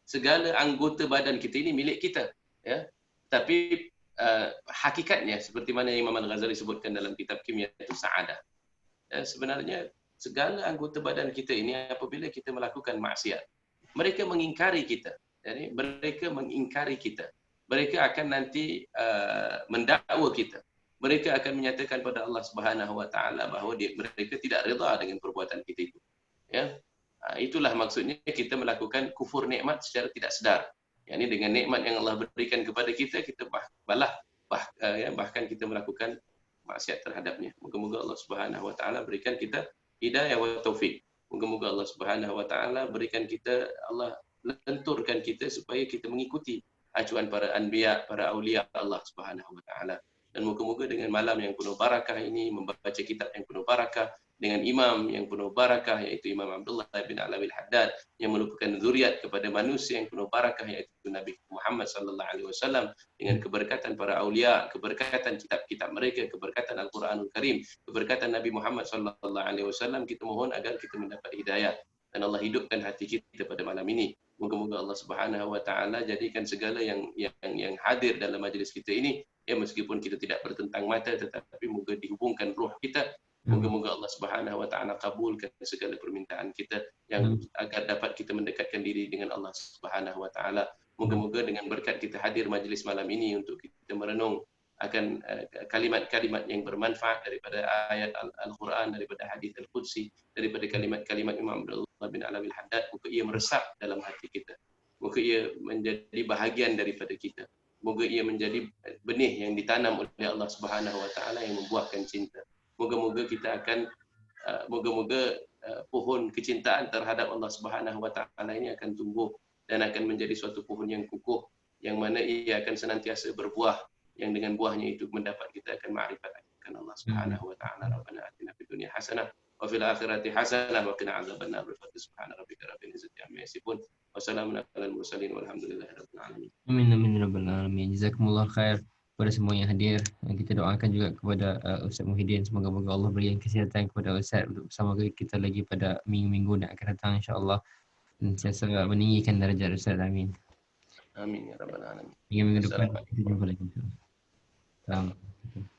segala anggota badan kita ini milik kita. Ya. Tapi hakikatnya, seperti mana Imam Al-Ghazali sebutkan dalam kitab Kimyatul Sa'adah. Ya, sebenarnya segala anggota badan kita ini apabila kita melakukan maksiat, mereka mengingkari kita. Jadi mereka mengingkari kita. Mereka akan nanti mendakwa kita. Mereka akan menyatakan pada Allah Subhanahu Wa Taala bahawa mereka tidak reda dengan perbuatan kita itu. Ya, itulah maksudnya kita melakukan kufur nikmat secara tidak sedar. Yang ini dengan nikmat yang Allah berikan kepada kita, kita bahkan kita melakukan maksiat terhadapnya. Moga-moga Allah Subhanahu Wa Taala berikan kita hidayah wa taufik. Moga-moga Allah Subhanahu Wa Taala berikan kita, Allah lenturkan kita supaya kita mengikuti acuan para anbiya, para aulia Allah Subhanahu Wa Taala. Dan moga-moga dengan malam yang penuh barakah ini, membaca kitab yang penuh barakah, dengan imam yang penuh barakah, iaitu Imam Abdullah bin Alawi al-Haddad, yang merupakan zuriat kepada manusia yang penuh barakah, iaitu Nabi Muhammad sallallahu alaihi wasallam, dengan keberkatan para aulia, keberkatan kitab-kitab mereka, keberkatan Al-Quranul Karim, keberkatan Nabi Muhammad sallallahu alaihi wasallam. Kita mohon agar kita mendapat hidayah dan Allah hidupkan hati kita pada malam ini. Moga-moga Allah Subhanahu wa taala jadikan segala yang hadir dalam majlis kita ini, ya, meskipun kita tidak bertentang mata, tetapi moga dihubungkan ruh kita. Moga-moga Allah Subhanahu wa taala kabulkan segala permintaan kita, yang agar dapat kita mendekatkan diri dengan Allah Subhanahu wa taala. Moga-moga dengan berkat kita hadir majlis malam ini untuk kita merenung akan kalimat-kalimat yang bermanfaat daripada ayat Al-Quran, daripada hadis Al-Qudsi, daripada kalimat-kalimat Imam Abdullah bin Alawi al-Haddad. Moga ia meresap dalam hati kita. Moga ia menjadi bahagian daripada kita. Moga ia menjadi benih yang ditanam oleh Allah Subhanahu wa taala yang membuahkan cinta. Moga-moga kita akan moga-moga pohon kecintaan terhadap Allah Subhanahu wa taala ini akan tumbuh dan akan menjadi suatu pohon yang kukuh, yang mana ia akan senantiasa berbuah, yang dengan buahnya itu mendapat kita akan ma'rifat akan Allah Subhanahu wa taala. Rabbana atina fid dunya hasanah wa fil akhirati hasanah wa qina adzabannar. Subhana rabbika rabbil izzati amma yasifun wa salamun alal mursalin walhamdulillahi rabbil alamin. Amin amin ya rabbal alamin. Jazakumullah khair kepada semua yang hadir. Kita doakan juga kepada Ustaz Muhyiddin, semoga Allah berikan kesihatan kepada Ustaz untuk bersama kita lagi pada minggu-minggu yang akan datang, insya-Allah, dan sentiasa meninggikan darjat Ustaz. Amin. Amin ya rabbal alamin. Hingga minggu depan kita jumpa lagi. Assalamualaikum.